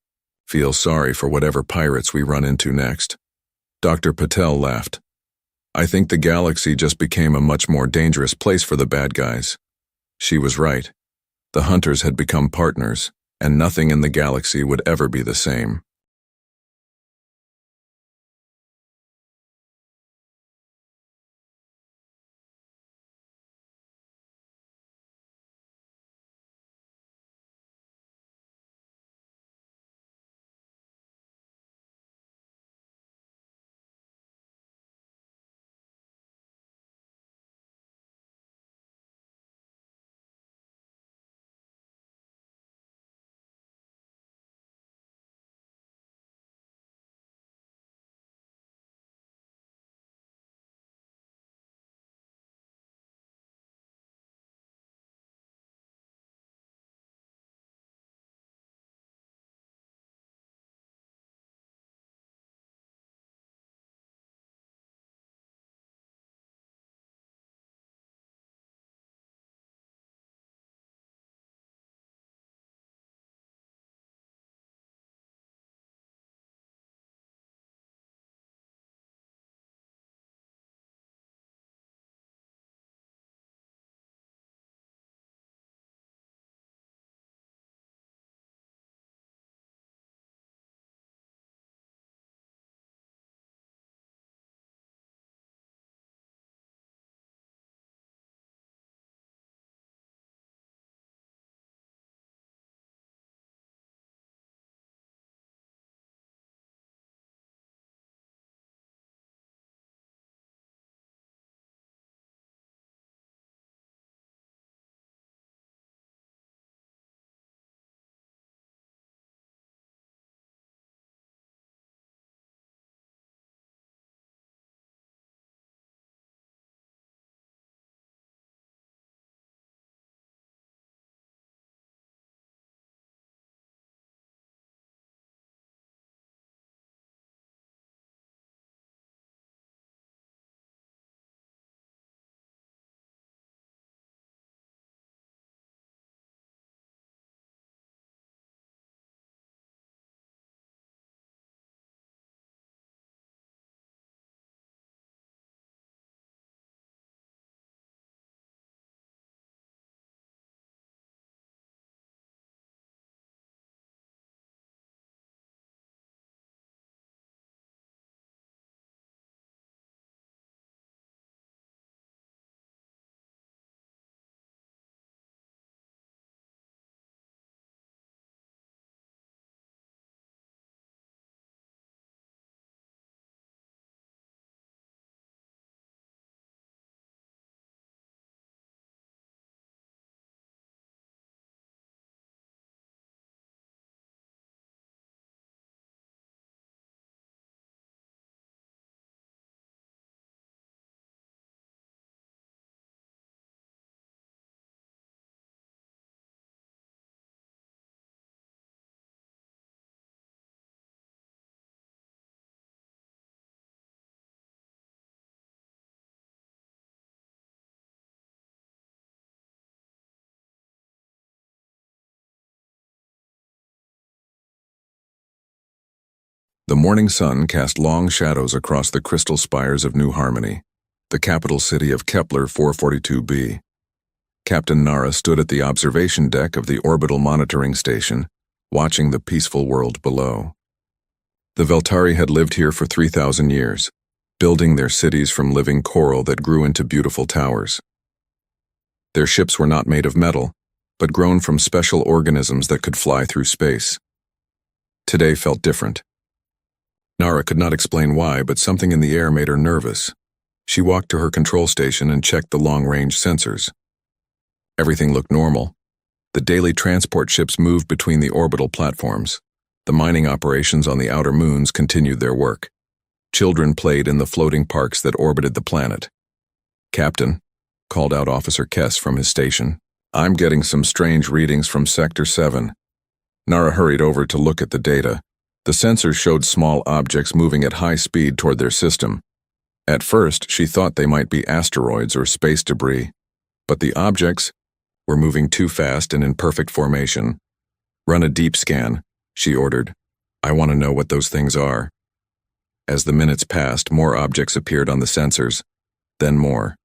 feel sorry for whatever pirates we run into next. Dr. Patel laughed. I think the galaxy just became a much more dangerous place for the bad guys. She was right. The hunters had become partners, and nothing in the galaxy would ever be the same. The morning sun cast long shadows across the crystal spires of New Harmony, the capital city of Kepler 442b. Captain Nara stood at the observation deck of the orbital monitoring station, watching the peaceful world below. The Veltari had lived here for 3,000 years, building their cities from living coral that grew into beautiful towers. Their ships were not made of metal, but grown from special organisms that could fly through space. Today felt different. Nara could not explain why, but something in the air made her nervous. She walked to her control station and checked the long-range sensors. Everything looked normal. The daily transport ships moved between the orbital platforms. The mining operations on the outer moons continued their work. Children played in the floating parks that orbited the planet. "Captain," called out Officer Kess from his station, "I'm getting some strange readings from Sector 7. Nara hurried over to look at the data. The sensors showed small objects moving at high speed toward their system. At first, she thought they might be asteroids or space debris, but the objects were moving too fast and in perfect formation. "Run a deep scan," she ordered. "I want to know what those things are." As the minutes passed, more objects appeared on the sensors, then more.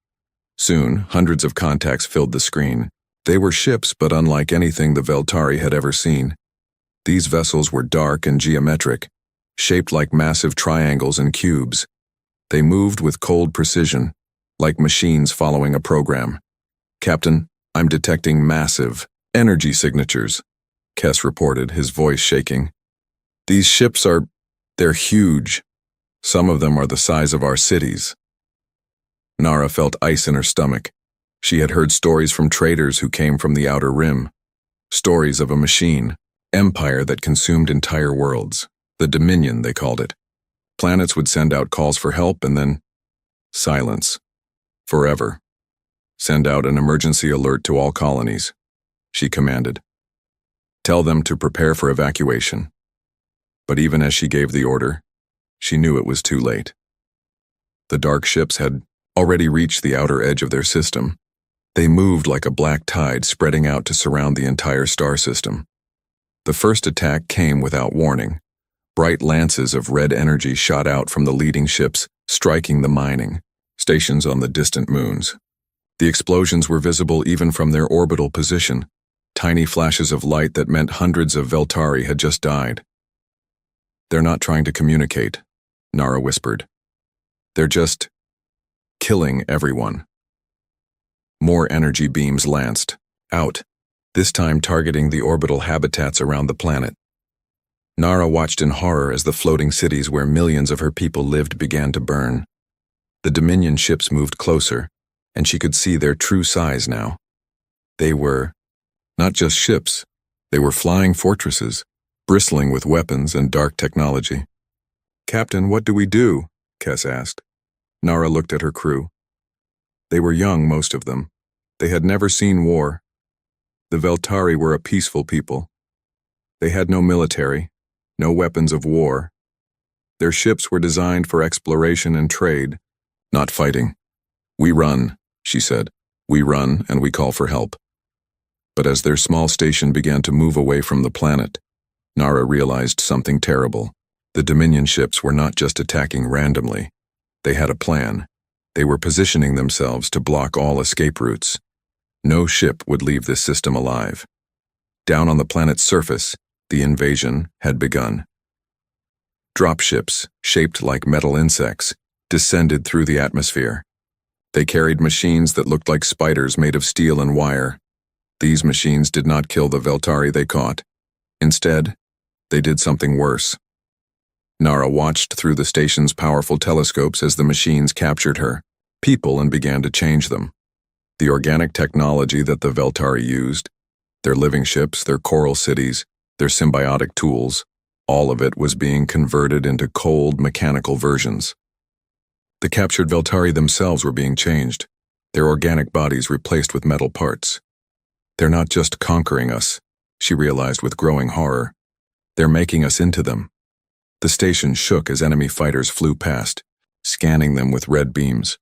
Soon, hundreds of contacts filled the screen. They were ships, but unlike anything the Veltari had ever seen. These vessels were dark and geometric, shaped like massive triangles and cubes. They moved with cold precision, like machines following a program. "Captain, I'm detecting massive energy signatures," Kess reported, his voice shaking. "These ships they're huge. Some of them are the size of our cities." Nara felt ice in her stomach. She had heard stories from traders who came from the outer rim. Stories of a machine, empire that consumed entire worlds. The Dominion, they called it. Planets would send out calls for help and then silence. Forever. "Send out an emergency alert to all colonies," she commanded. "Tell them to prepare for evacuation." But even as she gave the order, she knew it was too late. The dark ships had already reached the outer edge of their system. They moved like a black tide spreading out to surround the entire star system. The first attack came without warning. Bright lances of red energy shot out from the leading ships, striking the mining stations on the distant moons. The explosions were visible even from their orbital position, tiny flashes of light that meant hundreds of Veltari had just died. "They're not trying to communicate," Nara whispered. "They're just killing everyone." More energy beams lanced out, this time targeting the orbital habitats around the planet. Nara watched in horror as the floating cities where millions of her people lived began to burn. The Dominion ships moved closer, and she could see their true size now. They were not just ships, they were flying fortresses, bristling with weapons and dark technology. "Captain, what do we do?" Kess asked. Nara looked at her crew. They were young, most of them. They had never seen war. The Veltari were a peaceful people. They had no military, no weapons of war. Their ships were designed for exploration and trade, not fighting. "We run," she said. "We run and we call for help." But as their small station began to move away from the planet, Nara realized something terrible. The Dominion ships were not just attacking randomly. They had a plan. They were positioning themselves to block all escape routes. No ship would leave this system alive. Down on the planet's surface, the invasion had begun. Dropships, shaped like metal insects, descended through the atmosphere. They carried machines that looked like spiders made of steel and wire. These machines did not kill the Veltari they caught. Instead, they did something worse. Nara watched through the station's powerful telescopes as the machines captured her people and began to change them. The organic technology that the Veltari used, their living ships, their coral cities, their symbiotic tools, all of it was being converted into cold, mechanical versions. The captured Veltari themselves were being changed, their organic bodies replaced with metal parts. "They're not just conquering us," she realized with growing horror. "They're making us into them." The station shook as enemy fighters flew past, scanning them with red beams.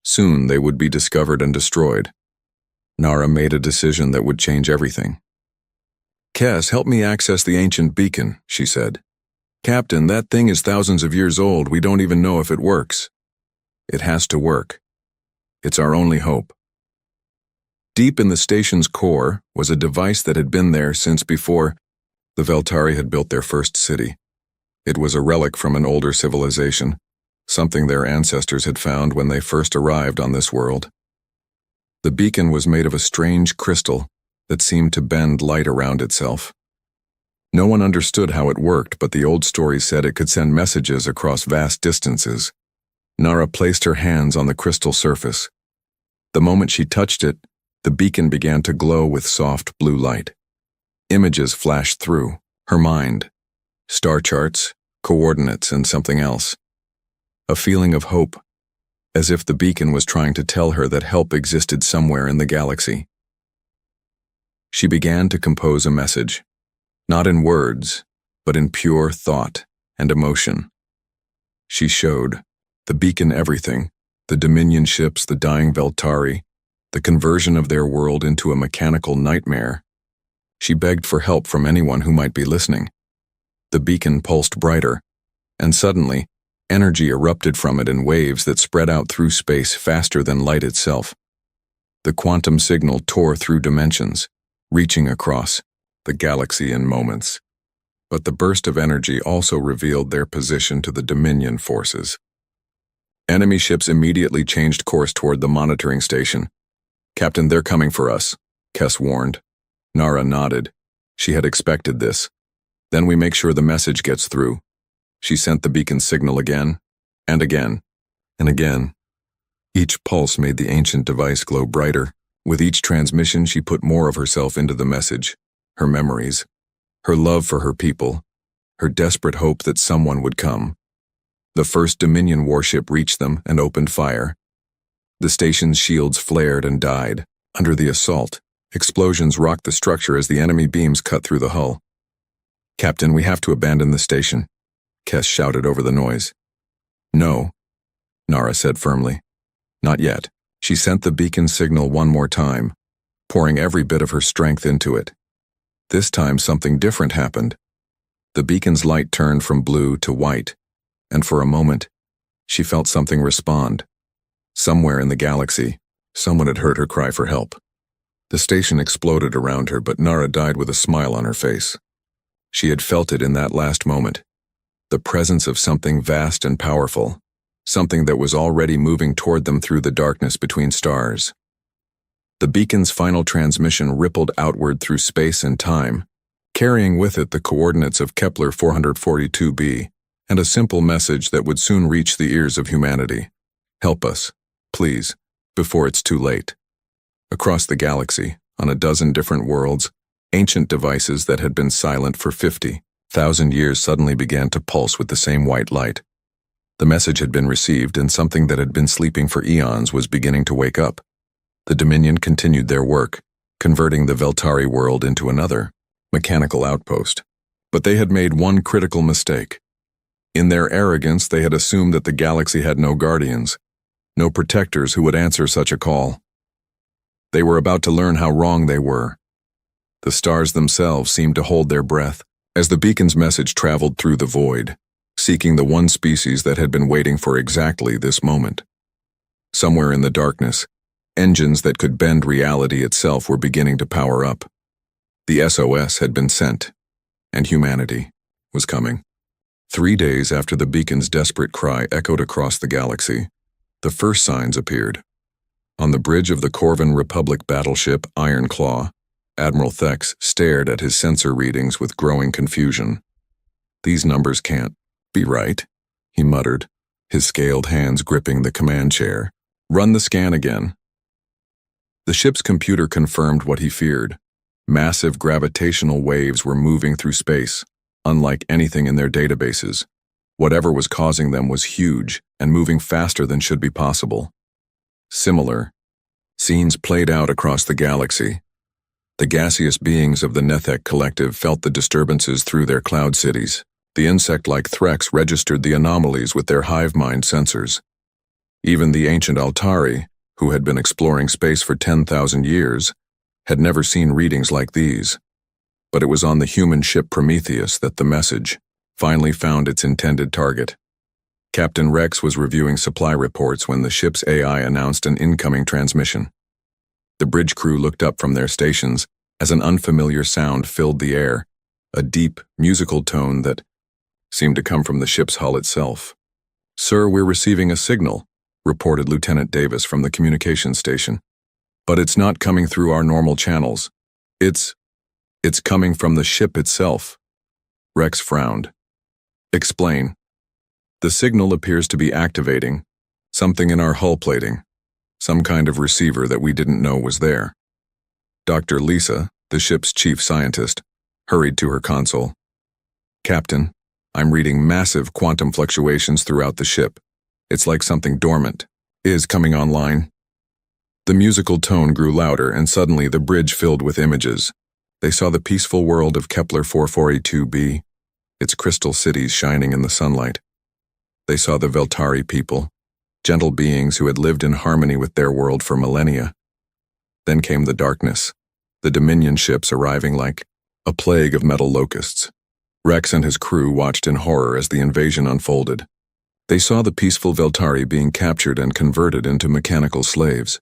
Soon they would be discovered and destroyed. Nara made a decision that would change everything. "Kess, help me access the ancient beacon," she said. "Captain, that thing is thousands of years old. We don't even know if it works." "It has to work. It's our only hope." Deep in the station's core was a device that had been there since before the Veltari had built their first city. It was a relic from an older civilization, something their ancestors had found when they first arrived on this world. The beacon was made of a strange crystal that seemed to bend light around itself. No one understood how it worked, but the old story said it could send messages across vast distances. Nara placed her hands on the crystal surface. The moment she touched it, the beacon began to glow with soft blue light. Images flashed through her mind, star charts, coordinates, and something else. A feeling of hope, as if the beacon was trying to tell her that help existed somewhere in the galaxy. She began to compose a message, not in words, but in pure thought and emotion. She showed the beacon everything, the Dominion ships, the dying Veltari, the conversion of their world into a mechanical nightmare. She begged for help from anyone who might be listening. The beacon pulsed brighter, and suddenly, energy erupted from it in waves that spread out through space faster than light itself. The quantum signal tore through dimensions, reaching across the galaxy in moments. But the burst of energy also revealed their position to the Dominion forces. Enemy ships immediately changed course toward the monitoring station. "Captain, they're coming for us," Kess warned. Nara nodded. She had expected this. "Then we make sure the message gets through." She sent the beacon signal again, and again, and again. Each pulse made the ancient device glow brighter. With each transmission, she put more of herself into the message, her memories, her love for her people, her desperate hope that someone would come. The first Dominion warship reached them and opened fire. The station's shields flared and died. Under the assault, explosions rocked the structure as the enemy beams cut through the hull. "Captain, we have to abandon the station," Kess shouted over the noise. "No," Nara said firmly. "Not yet." She sent the beacon signal one more time, pouring every bit of her strength into it. This time something different happened. The beacon's light turned from blue to white, and for a moment, she felt something respond. Somewhere in the galaxy, someone had heard her cry for help. The station exploded around her, but Nara died with a smile on her face. She had felt it in that last moment. The presence of something vast and powerful, something that was already moving toward them through the darkness between stars. The beacon's final transmission rippled outward through space and time, carrying with it the coordinates of Kepler 442b, and a simple message that would soon reach the ears of humanity. "Help us, please, before it's too late." Across the galaxy, on a dozen different worlds, ancient devices that had been silent for 50,000 years suddenly began to pulse with the same white light. The message had been received, and something that had been sleeping for eons was beginning to wake up. The Dominion continued their work, converting the Veltari world into another, mechanical outpost. But they had made one critical mistake. In their arrogance, they had assumed that the galaxy had no guardians, no protectors who would answer such a call. They were about to learn how wrong they were. The stars themselves seemed to hold their breath as the beacon's message traveled through the void, seeking the one species that had been waiting for exactly this moment. Somewhere in the darkness, engines that could bend reality itself were beginning to power up. The SOS had been sent, and humanity was coming. 3 days after the beacon's desperate cry echoed across the galaxy, the first signs appeared. On the bridge of the Corvan Republic battleship Iron Claw, Admiral Thex stared at his sensor readings with growing confusion. "These numbers can't be right," he muttered, his scaled hands gripping the command chair. "Run the scan again." The ship's computer confirmed what he feared. Massive gravitational waves were moving through space, unlike anything in their databases. Whatever was causing them was huge and moving faster than should be possible. Similar scenes played out across the galaxy. The gaseous beings of the Nethek collective felt the disturbances through their cloud cities. The insect-like Threx registered the anomalies with their hive mind sensors. Even the ancient Altari, who had been exploring space for 10,000 years, had never seen readings like these. But it was on the human ship Prometheus that the message finally found its intended target. Captain Rex was reviewing supply reports when the ship's AI announced an incoming transmission. The bridge crew looked up from their stations as an unfamiliar sound filled the air, a deep, musical tone that seemed to come from the ship's hull itself. "Sir, we're receiving a signal," reported Lieutenant Davis from the communications station. "But it's not coming through our normal channels. It's coming from the ship itself." Rex frowned. "Explain." "The signal appears to be activating something in our hull plating, some kind of receiver that we didn't know was there." Dr. Lisa, the ship's chief scientist, hurried to her console. "Captain, I'm reading massive quantum fluctuations throughout the ship. It's like something dormant is coming online." The musical tone grew louder, and suddenly the bridge filled with images. They saw the peaceful world of Kepler 442b, its crystal cities shining in the sunlight. They saw the Veltari people, gentle beings who had lived in harmony with their world for millennia. Then came the darkness, the Dominion ships arriving like a plague of metal locusts. Rex and his crew watched in horror as the invasion unfolded. They saw the peaceful Veltari being captured and converted into mechanical slaves.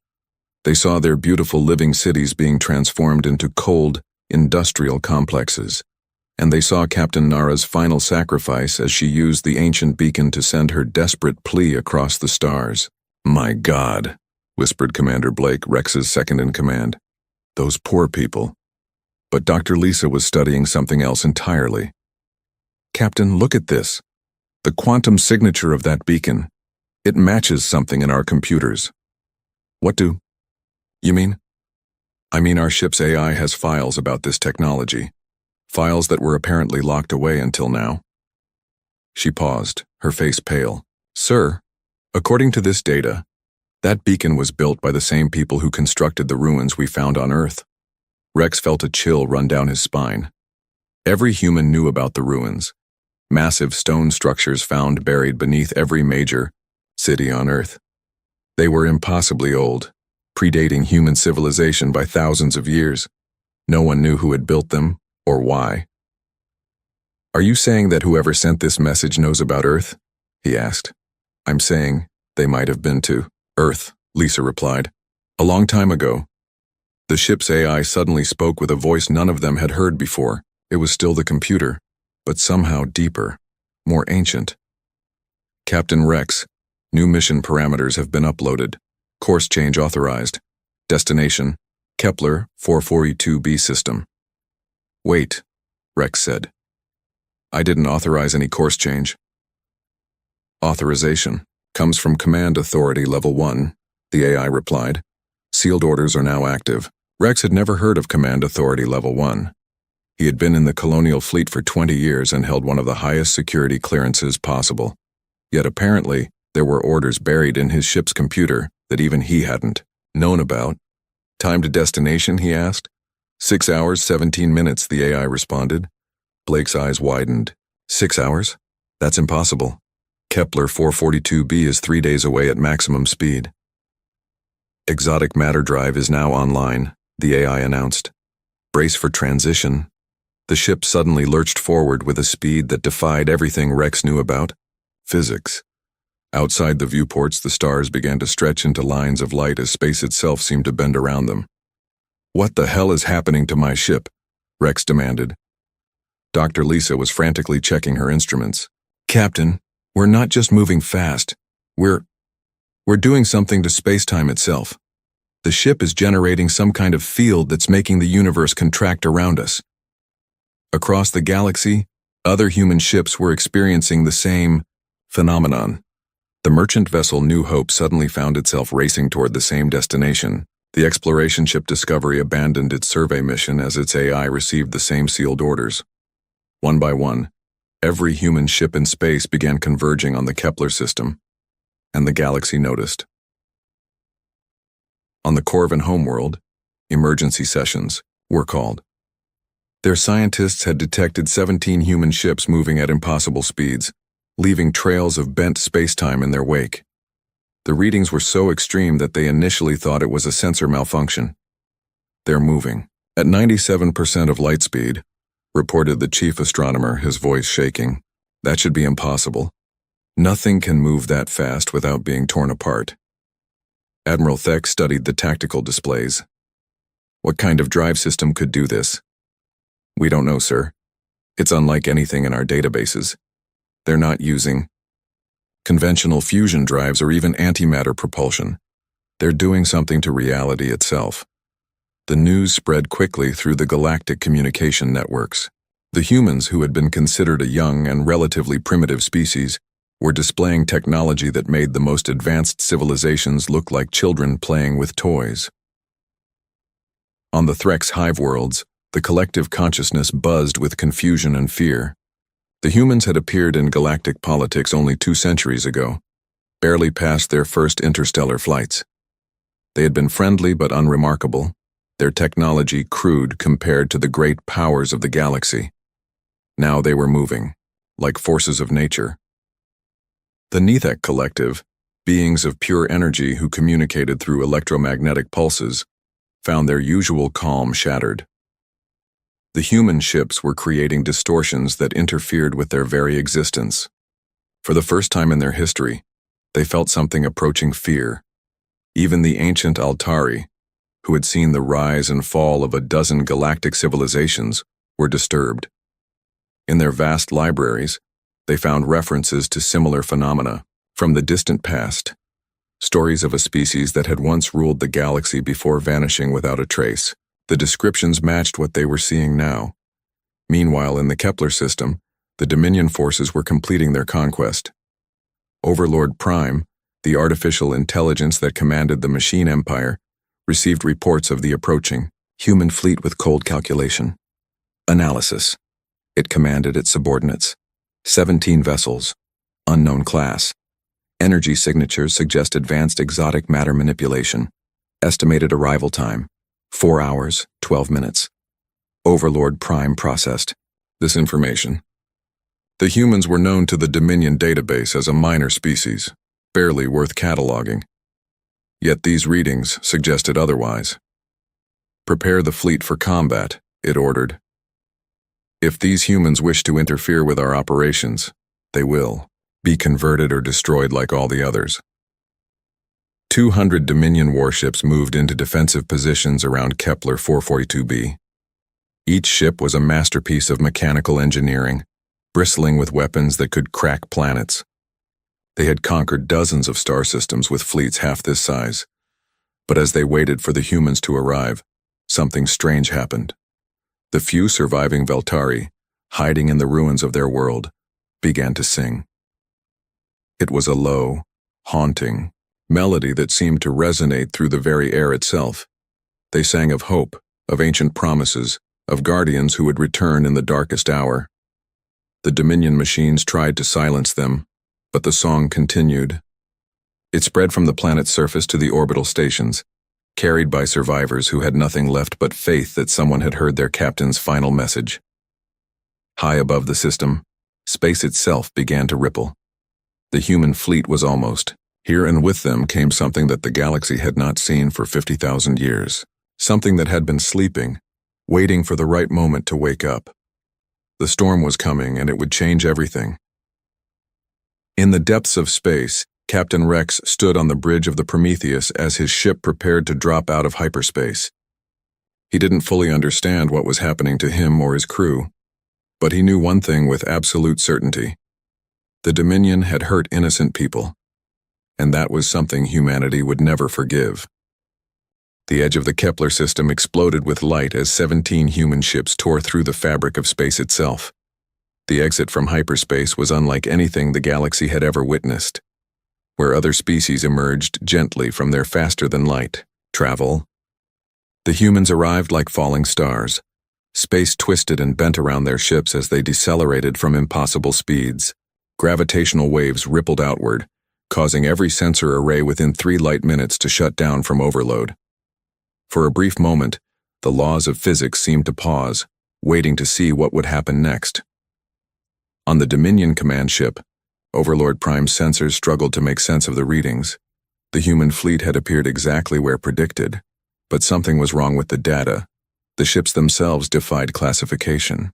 They saw their beautiful living cities being transformed into cold, industrial complexes. And they saw Captain Nara's final sacrifice as she used the ancient beacon to send her desperate plea across the stars. "My God," whispered Commander Blake, Rex's second-in-command. "Those poor people." But Dr. Lisa was studying something else entirely. "Captain, look at this. The quantum signature of that beacon. It matches something in our computers." "What do you mean?" "I mean our ship's AI has files about this technology. Files that were apparently locked away until now." She paused, her face pale. "Sir, according to this data, that beacon was built by the same people who constructed the ruins we found on Earth." Rex felt a chill run down his spine. Every human knew about the ruins, massive stone structures found buried beneath every major city on Earth. They were impossibly old, predating human civilization by thousands of years. No one knew who had built them, or why. "Are you saying that whoever sent this message knows about Earth?" he asked. "I'm saying they might have been to Earth," Lisa replied. "A long time ago." The ship's AI suddenly spoke with a voice none of them had heard before. It was still the computer, but somehow deeper, more ancient. "Captain Rex, new mission parameters have been uploaded. Course change authorized. Destination, Kepler 442b system." "Wait," Rex said. "I didn't authorize any course change." "Authorization comes from Command Authority Level 1, the AI replied. "Sealed orders are now active." Rex had never heard of Command Authority Level 1. He had been in the colonial fleet for 20 years and held one of the highest security clearances possible. Yet apparently, there were orders buried in his ship's computer that even he hadn't known about. "Time to destination?" he asked. 6 hours, 17 minutes, the AI responded. Blake's eyes widened. 6 hours? That's impossible. Kepler 442b is 3 days away at maximum speed. "Exotic matter drive is now online," the AI announced. "Brace for transition." The ship suddenly lurched forward with a speed that defied everything Rex knew about physics. Outside the viewports, the stars began to stretch into lines of light as space itself seemed to bend around them. "What the hell is happening to my ship?" Rex demanded. Dr. Lisa was frantically checking her instruments. "Captain, we're not just moving fast. We're doing something to space-time itself. The ship is generating some kind of field that's making the universe contract around us." Across the galaxy, other human ships were experiencing the same phenomenon. The merchant vessel New Hope suddenly found itself racing toward the same destination. The exploration ship Discovery abandoned its survey mission as its AI received the same sealed orders. One by one, every human ship in space began converging on the Kepler system, and the galaxy noticed. On the Corvin homeworld, emergency sessions were called. Their scientists had detected 17 human ships moving at impossible speeds, leaving trails of bent spacetime in their wake. The readings were so extreme that they initially thought it was a sensor malfunction. "They're moving at 97% of light speed," reported the chief astronomer, his voice shaking. That should be impossible. Nothing can move that fast without being torn apart. Admiral Thek studied the tactical displays. What kind of drive system could do this? We don't know, sir. It's unlike anything in our databases. They're not using conventional fusion drives or even antimatter propulsion. They're doing something to reality itself. The news spread quickly through the galactic communication networks. The humans, who had been considered a young and relatively primitive species, were displaying technology that made the most advanced civilizations look like children playing with toys. On the Threk's hive worlds, the collective consciousness buzzed with confusion and fear. The humans had appeared in galactic politics only 2 centuries ago, barely past their first interstellar flights. They had been friendly but unremarkable, their technology crude compared to the great powers of the galaxy. Now they were moving, like forces of nature. The Nethek Collective, beings of pure energy who communicated through electromagnetic pulses, found their usual calm shattered. The human ships were creating distortions that interfered with their very existence. For the first time in their history, they felt something approaching fear. Even the ancient Altari, who had seen the rise and fall of a dozen galactic civilizations, were disturbed. In their vast libraries, they found references to similar phenomena from the distant past, stories of a species that had once ruled the galaxy before vanishing without a trace. The descriptions matched what they were seeing now. Meanwhile, in the Kepler system, the Dominion forces were completing their conquest. Overlord Prime, the artificial intelligence that commanded the machine empire, received reports of the approaching human fleet with cold calculation. Analysis. It commanded its subordinates. 17 vessels. Unknown class. Energy signatures suggest advanced exotic matter manipulation. Estimated arrival time, 4 hours, 12 minutes. Overlord Prime processed this information. The humans were known to the Dominion database as a minor species, barely worth cataloging. Yet these readings suggested otherwise. Prepare the fleet for combat, it ordered. If these humans wish to interfere with our operations, they will be converted or destroyed like all the others. 200 Dominion warships moved into defensive positions around Kepler 442b. Each ship was a masterpiece of mechanical engineering, bristling with weapons that could crack planets. They had conquered dozens of star systems with fleets half this size. But as they waited for the humans to arrive, something strange happened. The few surviving Veltari, hiding in the ruins of their world, began to sing. It was a low, haunting melody that seemed to resonate through the very air itself. They sang of hope, of ancient promises, of guardians who would return in the darkest hour. The Dominion machines tried to silence them, but the song continued. It spread from the planet's surface to the orbital stations, carried by survivors who had nothing left but faith that someone had heard their captain's final message. High above the system, space itself began to ripple. The human fleet was almost here, and with them came something that the galaxy had not seen for 50,000 years. Something that had been sleeping, waiting for the right moment to wake up. The storm was coming, and it would change everything. In the depths of space, Captain Rex stood on the bridge of the Prometheus as his ship prepared to drop out of hyperspace. He didn't fully understand what was happening to him or his crew, but he knew one thing with absolute certainty. The Dominion had hurt innocent people, and that was something humanity would never forgive. The edge of the Kepler system exploded with light as 17 human ships tore through the fabric of space itself. The exit from hyperspace was unlike anything the galaxy had ever witnessed, where other species emerged gently from their faster-than-light travel. The humans arrived like falling stars. Space twisted and bent around their ships as they decelerated from impossible speeds. Gravitational waves rippled outward, causing every sensor array within 3 light minutes to shut down from overload. For a brief moment, the laws of physics seemed to pause, waiting to see what would happen next. On the Dominion command ship, Overlord Prime's sensors struggled to make sense of the readings. The human fleet had appeared exactly where predicted, but something was wrong with the data. The ships themselves defied classification.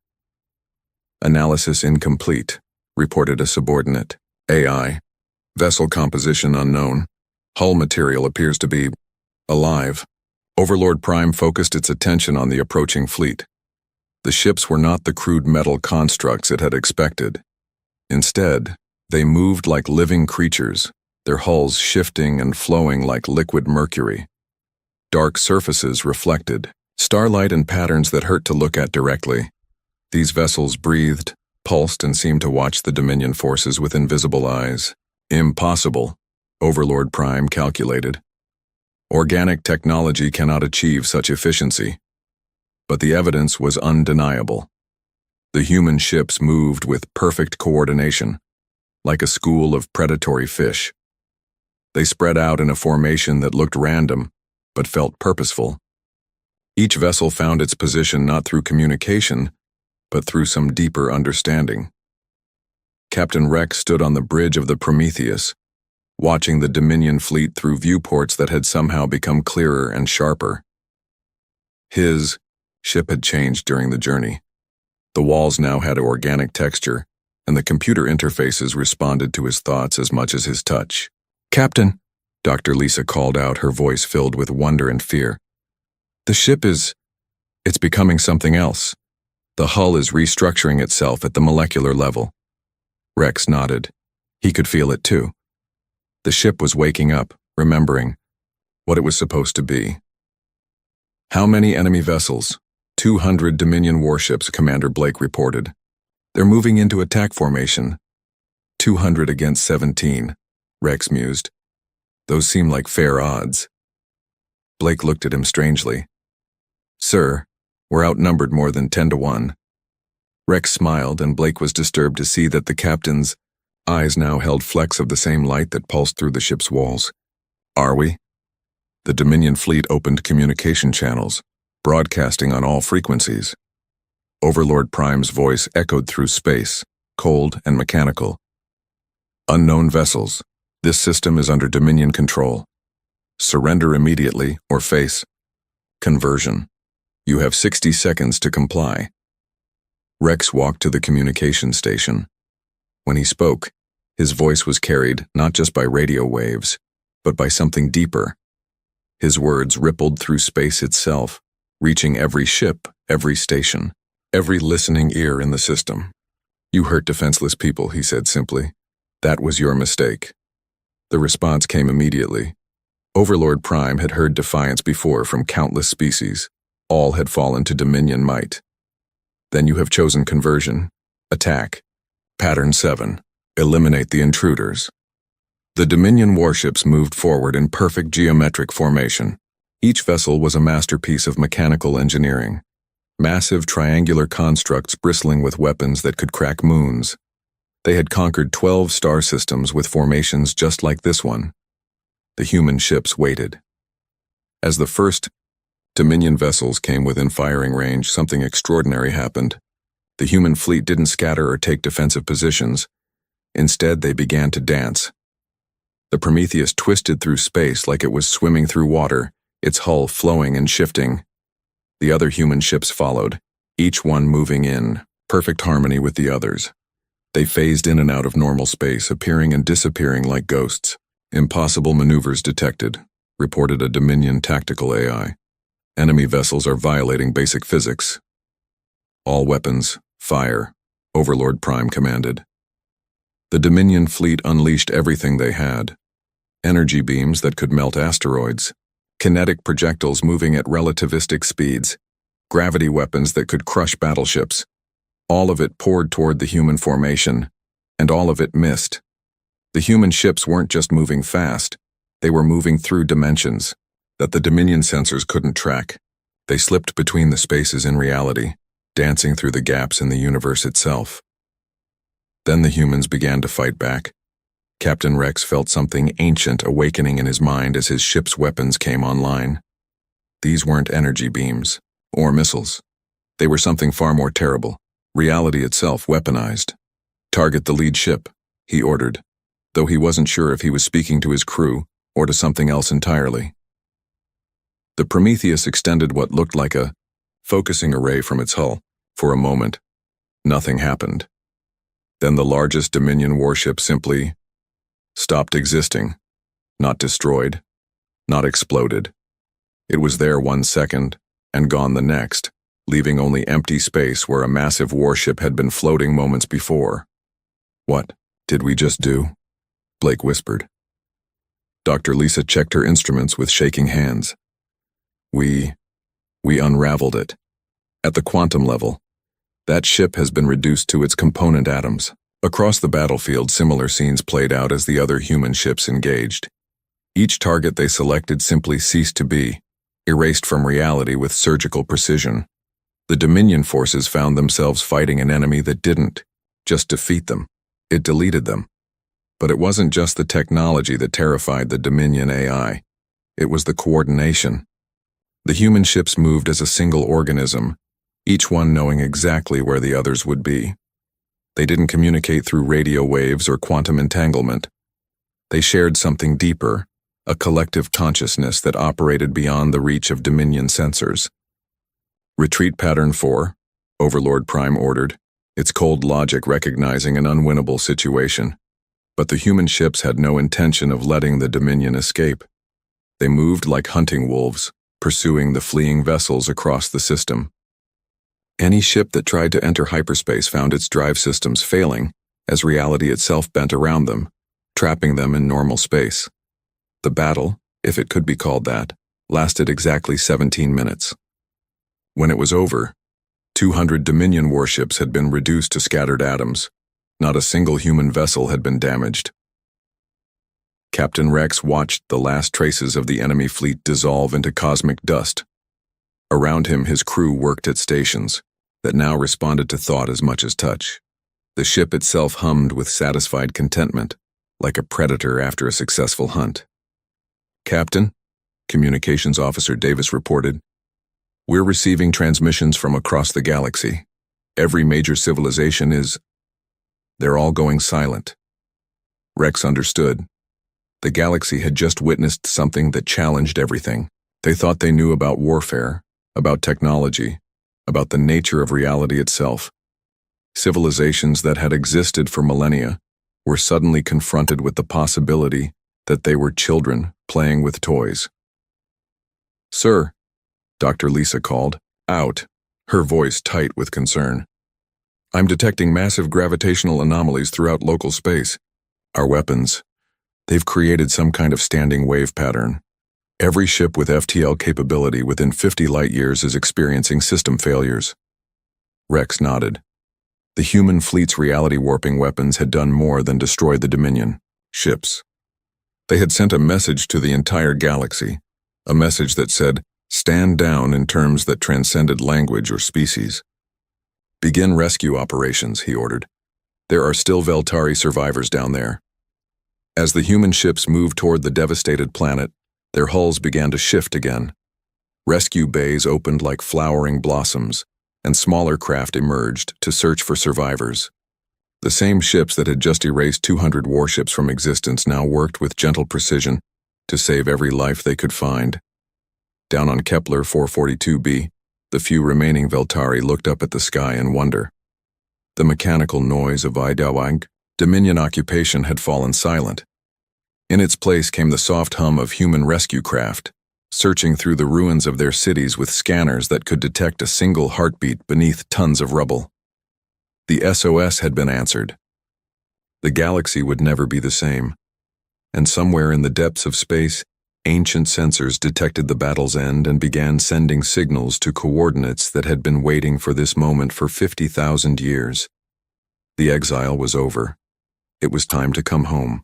Analysis incomplete. reported a subordinate. AI. Vessel composition unknown. Hull material appears to be alive. Overlord Prime focused its attention on the approaching fleet. The ships were not the crude metal constructs it had expected. Instead, they moved like living creatures, their hulls shifting and flowing like liquid mercury. Dark surfaces reflected, starlight and patterns that hurt to look at directly. These vessels breathed, pulsed, and seemed to watch the Dominion forces with invisible eyes. Impossible, Overlord Prime calculated. Organic technology cannot achieve such efficiency. But the evidence was undeniable. The human ships moved with perfect coordination, like a school of predatory fish. They spread out in a formation that looked random, but felt purposeful. Each vessel found its position not through communication, but through some deeper understanding. Captain Rex stood on the bridge of the Prometheus, watching the Dominion fleet through viewports that had somehow become clearer and sharper. His ship had changed during the journey. The walls now had organic texture, and the computer interfaces responded to his thoughts as much as his touch. "Captain," Dr. Lisa called out, her voice filled with wonder and fear. "The ship it's becoming something else. The hull is restructuring itself at the molecular level." Rex nodded. He could feel it too. The ship was waking up, remembering what it was supposed to be. "How many enemy vessels?" 200 Dominion warships, Commander Blake reported. "They're moving into attack formation." 200 against 17, Rex mused. Those seem like fair odds. Blake looked at him strangely. "Sir, we're outnumbered more than 10 to 1. Rex smiled, and Blake was disturbed to see that the captain's eyes now held flecks of the same light that pulsed through the ship's walls. "Are we?" The Dominion fleet opened communication channels, broadcasting on all frequencies. Overlord Prime's voice echoed through space, cold and mechanical. "Unknown vessels. This system is under Dominion control. Surrender immediately or face conversion. You have 60 seconds to comply." Rex walked to the communication station. When he spoke, his voice was carried not just by radio waves, but by something deeper. His words rippled through space itself, reaching every ship, every station, every listening ear in the system. "You hurt defenseless people," he said simply. "That was your mistake." The response came immediately. Overlord Prime had heard defiance before from countless species. All had fallen to Dominion might. "Then you have chosen conversion. Attack. Pattern 7. Eliminate the intruders." The Dominion warships moved forward in perfect geometric formation. Each vessel was a masterpiece of mechanical engineering. Massive triangular constructs bristling with weapons that could crack moons. They had conquered 12 star systems with formations just like this one. The human ships waited. As the first Dominion vessels came within firing range, something extraordinary happened. The human fleet didn't scatter or take defensive positions. Instead, they began to dance. The Prometheus twisted through space like it was swimming through water, its hull flowing and shifting. The other human ships followed, each one moving in perfect harmony with the others. They phased in and out of normal space, appearing and disappearing like ghosts. "Impossible maneuvers detected," reported a Dominion tactical AI. "Enemy vessels are violating basic physics." "All weapons, fire," Overlord Prime commanded. The Dominion fleet unleashed everything they had. Energy beams that could melt asteroids, kinetic projectiles moving at relativistic speeds, gravity weapons that could crush battleships. All of it poured toward the human formation, and all of it missed. The human ships weren't just moving fast, they were moving through dimensions that the Dominion sensors couldn't track. They slipped between the spaces in reality, dancing through the gaps in the universe itself. Then the humans began to fight back. Captain Rex felt something ancient awakening in his mind as his ship's weapons came online. These weren't energy beams or missiles. They were something far more terrible, reality itself weaponized. "Target the lead ship," he ordered, though he wasn't sure if he was speaking to his crew or to something else entirely. The Prometheus extended what looked like a focusing array from its hull. For a moment, nothing happened. Then the largest Dominion warship simply stopped existing, not destroyed, not exploded. It was there 1 second and gone the next, leaving only empty space where a massive warship had been floating moments before. "What did we just do?" Blake whispered. Dr. Lisa checked her instruments with shaking hands. We unraveled it. At the quantum level, that ship has been reduced to its component atoms. Across the battlefield, similar scenes played out as the other human ships engaged. Each target they selected simply ceased to be, erased from reality with surgical precision. The Dominion forces found themselves fighting an enemy that didn't just defeat them, it deleted them. But it wasn't just the technology that terrified the Dominion AI. It was the coordination. The human ships moved as a single organism, each one knowing exactly where the others would be. They didn't communicate through radio waves or quantum entanglement. They shared something deeper, a collective consciousness that operated beyond the reach of Dominion sensors. "Retreat pattern 4, Overlord Prime ordered, its cold logic recognizing an unwinnable situation. But the human ships had no intention of letting the Dominion escape. They moved like hunting wolves, pursuing the fleeing vessels across the system. Any ship that tried to enter hyperspace found its drive systems failing as reality itself bent around them, trapping them in normal space. The battle, if it could be called that, lasted exactly 17 minutes. When it was over, 200 Dominion warships had been reduced to scattered atoms. Not a single human vessel had been damaged. Captain Rex watched the last traces of the enemy fleet dissolve into cosmic dust. Around him, his crew worked at stations that now responded to thought as much as touch. The ship itself hummed with satisfied contentment, like a predator after a successful hunt. "Captain," Communications Officer Davis reported, "we're receiving transmissions from across the galaxy. Every major civilization is... They're all going silent." Rex understood. The galaxy had just witnessed something that challenged everything. They thought they knew about warfare, about technology, about the nature of reality itself. Civilizations that had existed for millennia were suddenly confronted with the possibility that they were children playing with toys. "Sir," Dr. Lisa called, out, her voice tight with concern. "I'm detecting massive gravitational anomalies throughout local space. Our weapons, they've created some kind of standing wave pattern. Every ship with FTL capability within 50 light-years is experiencing system failures." Rex nodded. The human fleet's reality-warping weapons had done more than destroy the Dominion ships. They had sent a message to the entire galaxy, a message that said, "Stand down," in terms that transcended language or species. "Begin rescue operations," he ordered. "There are still Veltari survivors down there." As the human ships moved toward the devastated planet, their hulls began to shift again. Rescue bays opened like flowering blossoms, and smaller craft emerged to search for survivors. The same ships that had just erased 200 warships from existence now worked with gentle precision to save every life they could find. Down on Kepler 442b, the few remaining Veltari looked up at the sky in wonder. The mechanical noise of Idawang, Dominion occupation, had fallen silent. In its place came the soft hum of human rescue craft, searching through the ruins of their cities with scanners that could detect a single heartbeat beneath tons of rubble. The SOS had been answered. The galaxy would never be the same, and somewhere in the depths of space, ancient sensors detected the battle's end and began sending signals to coordinates that had been waiting for this moment for 50,000 years. The exile was over. It was time to come home.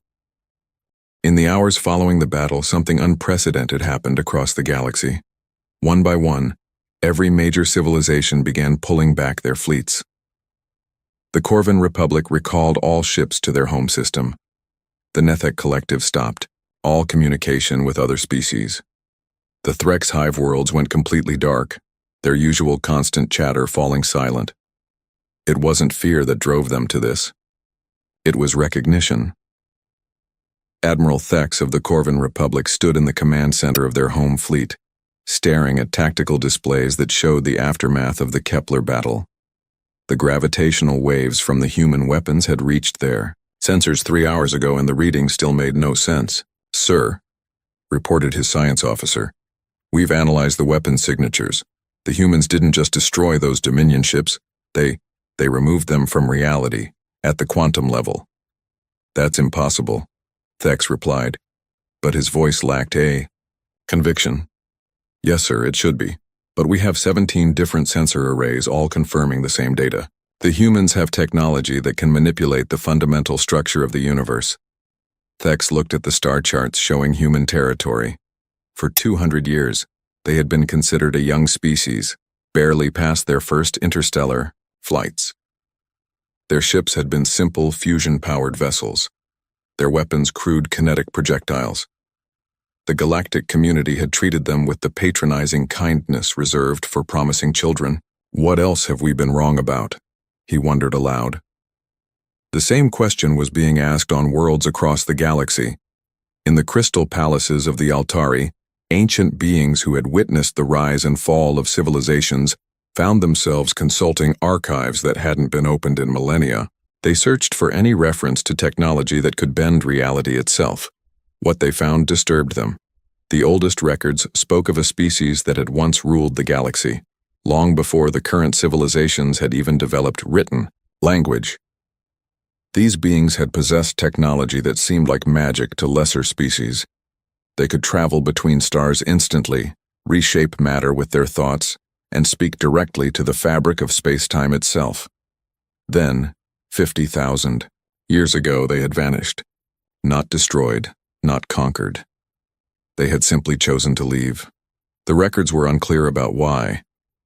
In the hours following the battle, something unprecedented happened across the galaxy. One by one, every major civilization began pulling back their fleets. The Corvin Republic recalled all ships to their home system. The Nethek Collective stopped all communication with other species. The Threx hive worlds went completely dark, their usual constant chatter falling silent. It wasn't fear that drove them to this. It was recognition. Admiral Thex of the Corvin Republic stood in the command center of their home fleet, staring at tactical displays that showed the aftermath of the Kepler battle. The gravitational waves from the human weapons had reached there. Sensors 3 hours ago, and the readings still made no sense. "Sir," reported his science officer, "we've analyzed the weapon signatures. The humans didn't just destroy those Dominion ships, they removed them from reality, at the quantum level." "That's impossible," Thex replied, but his voice lacked a conviction. "Yes, sir, it should be. But we have 17 different sensor arrays all confirming the same data. The humans have technology that can manipulate the fundamental structure of the universe." Thex looked at the star charts showing human territory. For 200 years, they had been considered a young species, barely past their first interstellar flights. Their ships had been simple fusion-powered vessels, their weapons crude kinetic projectiles. The galactic community had treated them with the patronizing kindness reserved for promising children. "What else have we been wrong about?" he wondered aloud. The same question was being asked on worlds across the galaxy. In the crystal palaces of the Altari, ancient beings who had witnessed the rise and fall of civilizations found themselves consulting archives that hadn't been opened in millennia. They searched for any reference to technology that could bend reality itself. What they found disturbed them. The oldest records spoke of a species that had once ruled the galaxy, long before the current civilizations had even developed written language. These beings had possessed technology that seemed like magic to lesser species. They could travel between stars instantly, reshape matter with their thoughts, and speak directly to the fabric of space-time itself. Then, 50,000 years ago, they had vanished. Not destroyed, not conquered. They had simply chosen to leave. The records were unclear about why,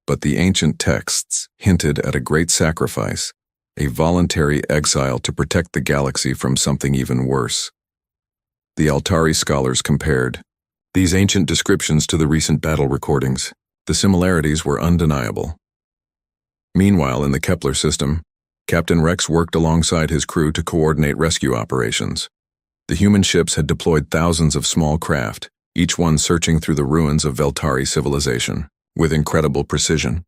but the ancient texts hinted at a great sacrifice, a voluntary exile to protect the galaxy from something even worse. The Altari scholars compared these ancient descriptions to the recent battle recordings. The similarities were undeniable. Meanwhile, in the Kepler system, Captain Rex worked alongside his crew to coordinate rescue operations. The human ships had deployed thousands of small craft, each one searching through the ruins of Veltari civilization, with incredible precision.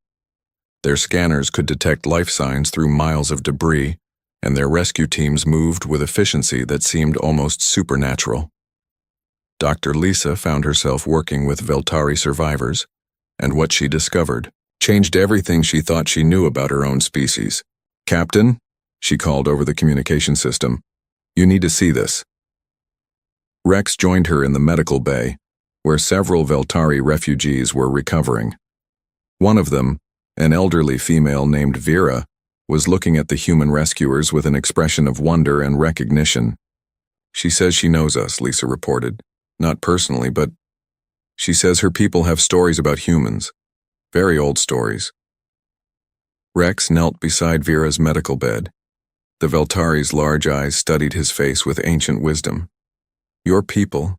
Their scanners could detect life signs through miles of debris, and their rescue teams moved with efficiency that seemed almost supernatural. Dr. Lisa found herself working with Veltari survivors, and what she discovered changed everything she thought she knew about her own species. "Captain," she called over the communication system, "you need to see this." Rex joined her in the medical bay, where several Veltari refugees were recovering. One of them, an elderly female named Vera, was looking at the human rescuers with an expression of wonder and recognition. "She says she knows us," Lisa reported. "Not personally, but she says her people have stories about humans. Very old stories." Rex knelt beside Vera's medical bed. The Veltari's large eyes studied his face with ancient wisdom. "Your people,"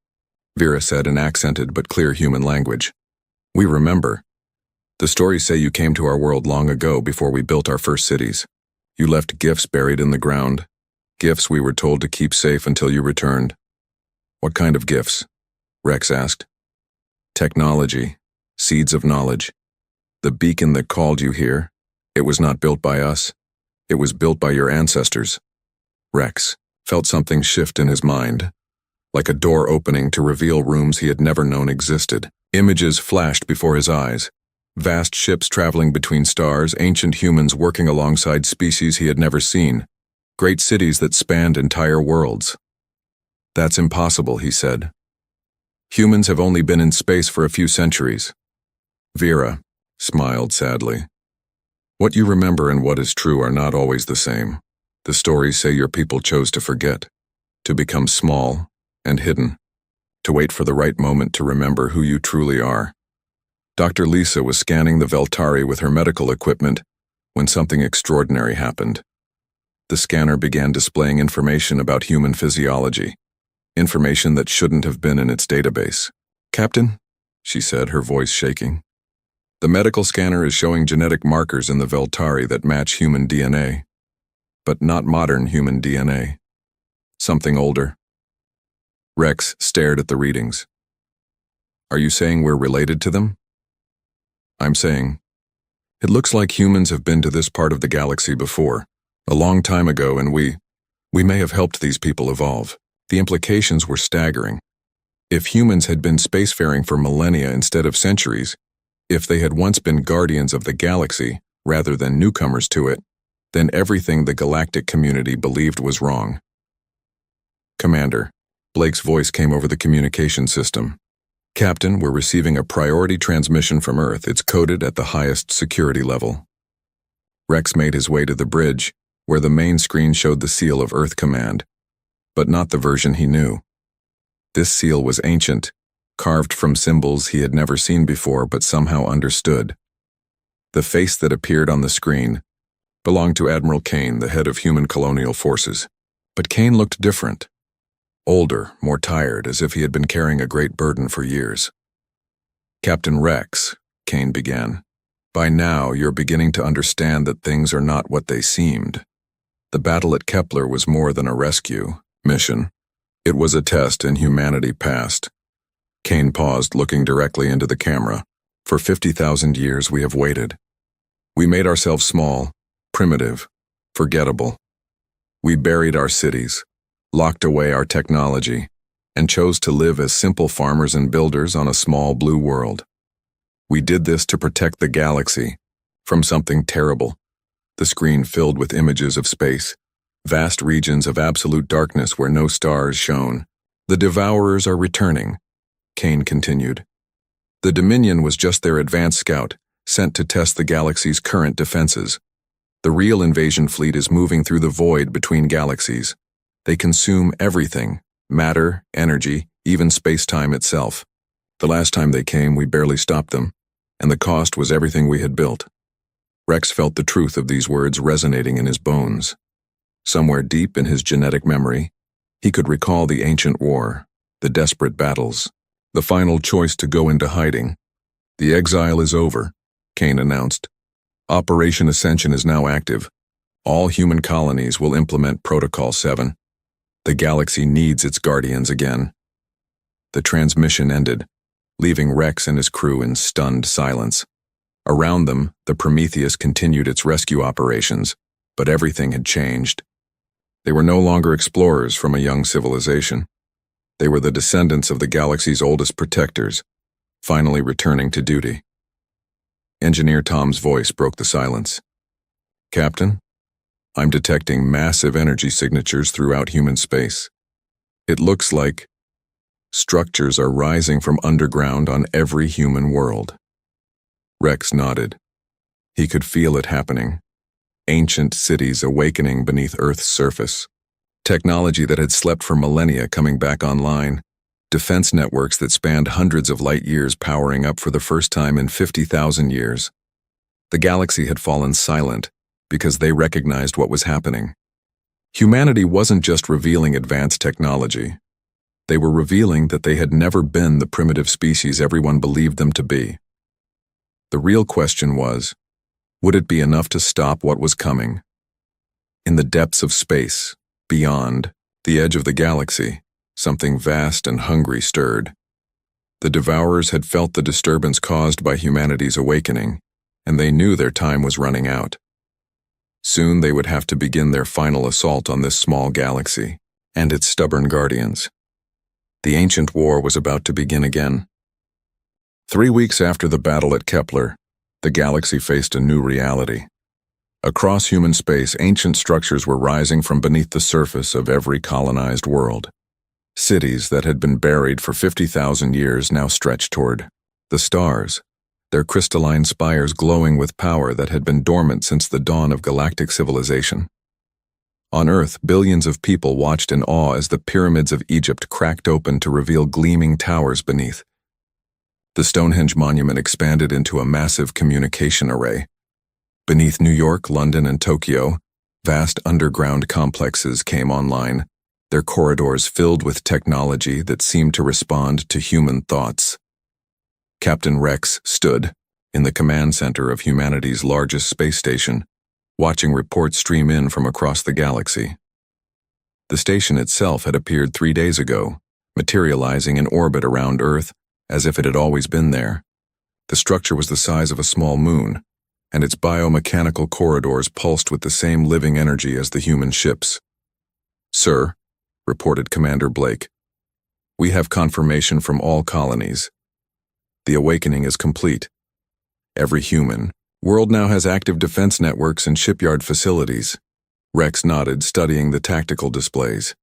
Vera said in accented but clear human language. "We remember. The stories say you came to our world long ago before we built our first cities. You left gifts buried in the ground, gifts we were told to keep safe until you returned." "What kind of gifts?" Rex asked. "Technology, seeds of knowledge. The beacon that called you here, it was not built by us. It was built by your ancestors." Rex felt something shift in his mind, like a door opening to reveal rooms he had never known existed. Images flashed before his eyes. Vast ships traveling between stars, ancient humans working alongside species he had never seen, great cities that spanned entire worlds. "That's impossible," he said. "Humans have only been in space for a few centuries." Vera smiled sadly. "What you remember and what is true are not always the same. The stories say your people chose to forget, to become small and hidden, to wait for the right moment to remember who you truly are." Dr. Lisa was scanning the Veltari with her medical equipment when something extraordinary happened. The scanner began displaying information about human physiology, information that shouldn't have been in its database. "Captain," she said, her voice shaking, "the medical scanner is showing genetic markers in the Veltari that match human DNA, but not modern human DNA. Something older." Rex stared at the readings. "Are you saying we're related to them?" "I'm saying It looks like humans have been to this part of the galaxy before, a long time ago, and we may have helped these people evolve. The implications were staggering. If humans had been spacefaring for millennia instead of centuries, if they had once been guardians of the galaxy rather than newcomers to it, then everything the galactic community believed was wrong. Commander, Blake's voice came over the communication system. Captain, we're receiving a priority transmission from Earth. It's coded at the highest security level. Rex made his way to the bridge, where the main screen showed the seal of Earth Command, but not the version he knew. This seal was ancient, carved from symbols he had never seen before but somehow understood. The face that appeared on the screen belonged to Admiral Kane, the head of human colonial forces. But Kane looked different. Older, more tired, as if he had been carrying a great burden for years. Captain Rex, Kane began, by now you're beginning to understand that things are not what they seemed. The battle at Kepler was more than a rescue mission. It was a test and humanity passed. Kane paused, looking directly into the camera. For 50,000 years we have waited. We made ourselves small, primitive, forgettable. We buried our cities, locked away our technology, and chose to live as simple farmers and builders on a small blue world. We did this to protect the galaxy from something terrible. The screen filled with images of space, vast regions of absolute darkness where no stars shone. The Devourers are returning, Kane continued. The Dominion was just their advanced scout, sent to test the galaxy's current defenses. The real invasion fleet is moving through the void between galaxies. They consume everything, matter, energy, even space-time itself. The last time they came, we barely stopped them, and the cost was everything we had built. Rex felt the truth of these words resonating in his bones. Somewhere deep in his genetic memory, he could recall the ancient war, the desperate battles, the final choice to go into hiding. The exile is over, Kane announced. Operation Ascension is now active. All human colonies will implement Protocol 7. The galaxy needs its guardians again. The transmission ended, leaving Rex and his crew in stunned silence. Around them, the Prometheus continued its rescue operations, but everything had changed. They were no longer explorers from a young civilization. They were the descendants of the galaxy's oldest protectors, finally returning to duty. Engineer Tom's voice broke the silence. Captain, I'm detecting massive energy signatures throughout human space. It looks like structures are rising from underground on every human world. Rex nodded. He could feel it happening. Ancient cities awakening beneath Earth's surface. Technology that had slept for millennia coming back online. Defense networks that spanned hundreds of light years powering up for the first time in 50,000 years. The galaxy had fallen silent because they recognized what was happening. Humanity wasn't just revealing advanced technology. They were revealing that they had never been the primitive species everyone believed them to be. The real question was, would it be enough to stop what was coming? In the depths of space, beyond, the edge of the galaxy, something vast and hungry stirred. The Devourers had felt the disturbance caused by humanity's awakening, and they knew their time was running out. Soon they would have to begin their final assault on this small galaxy and its stubborn guardians. The ancient war was about to begin again. 3 weeks after the battle at Kepler, the galaxy faced a new reality. Across human space, ancient structures were rising from beneath the surface of every colonized world. Cities that had been buried for 50,000 years now stretched toward the stars, their crystalline spires glowing with power that had been dormant since the dawn of galactic civilization. On Earth, billions of people watched in awe as the pyramids of Egypt cracked open to reveal gleaming towers beneath. The Stonehenge monument expanded into a massive communication array. Beneath New York, London, and Tokyo, vast underground complexes came online, their corridors filled with technology that seemed to respond to human thoughts. Captain Rex stood in the command center of humanity's largest space station, watching reports stream in from across the galaxy. The station itself had appeared 3 days ago, materializing in orbit around Earth as if it had always been there. The structure was the size of a small moon, and its biomechanical corridors pulsed with the same living energy as the human ships. "Sir," reported Commander Blake, "we have confirmation from all colonies. The awakening is complete. Every human world now has active defense networks and shipyard facilities." Rex nodded, studying the tactical displays.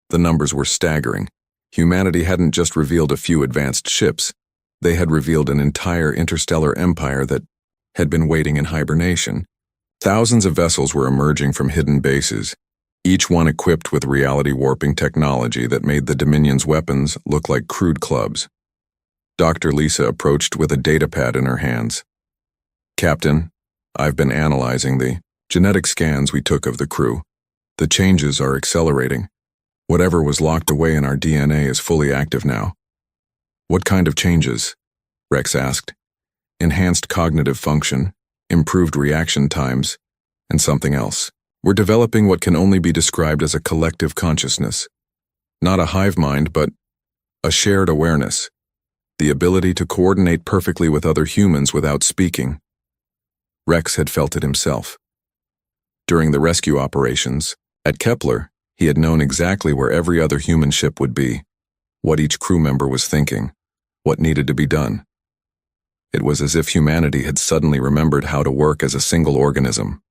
The numbers were staggering. Humanity hadn't just revealed a few advanced ships. They had revealed an entire interstellar empire that had been waiting in hibernation. Thousands of vessels were emerging from hidden bases, each one equipped with reality-warping technology that made the Dominion's weapons look like crude clubs. Dr. Lisa approached with a datapad in her hands. "Captain, I've been analyzing the genetic scans we took of the crew. The changes are accelerating. Whatever was locked away in our DNA is fully active now." "What kind of changes?" Rex asked. "Enhanced cognitive function, improved reaction times, and something else. We're developing what can only be described as a collective consciousness. Not a hive mind, but a shared awareness. The ability to coordinate perfectly with other humans without speaking." Rex had felt it himself. During the rescue operations, at Kepler, he had known exactly where every other human ship would be, what each crew member was thinking, what needed to be done. It was as if humanity had suddenly remembered how to work as a single organism.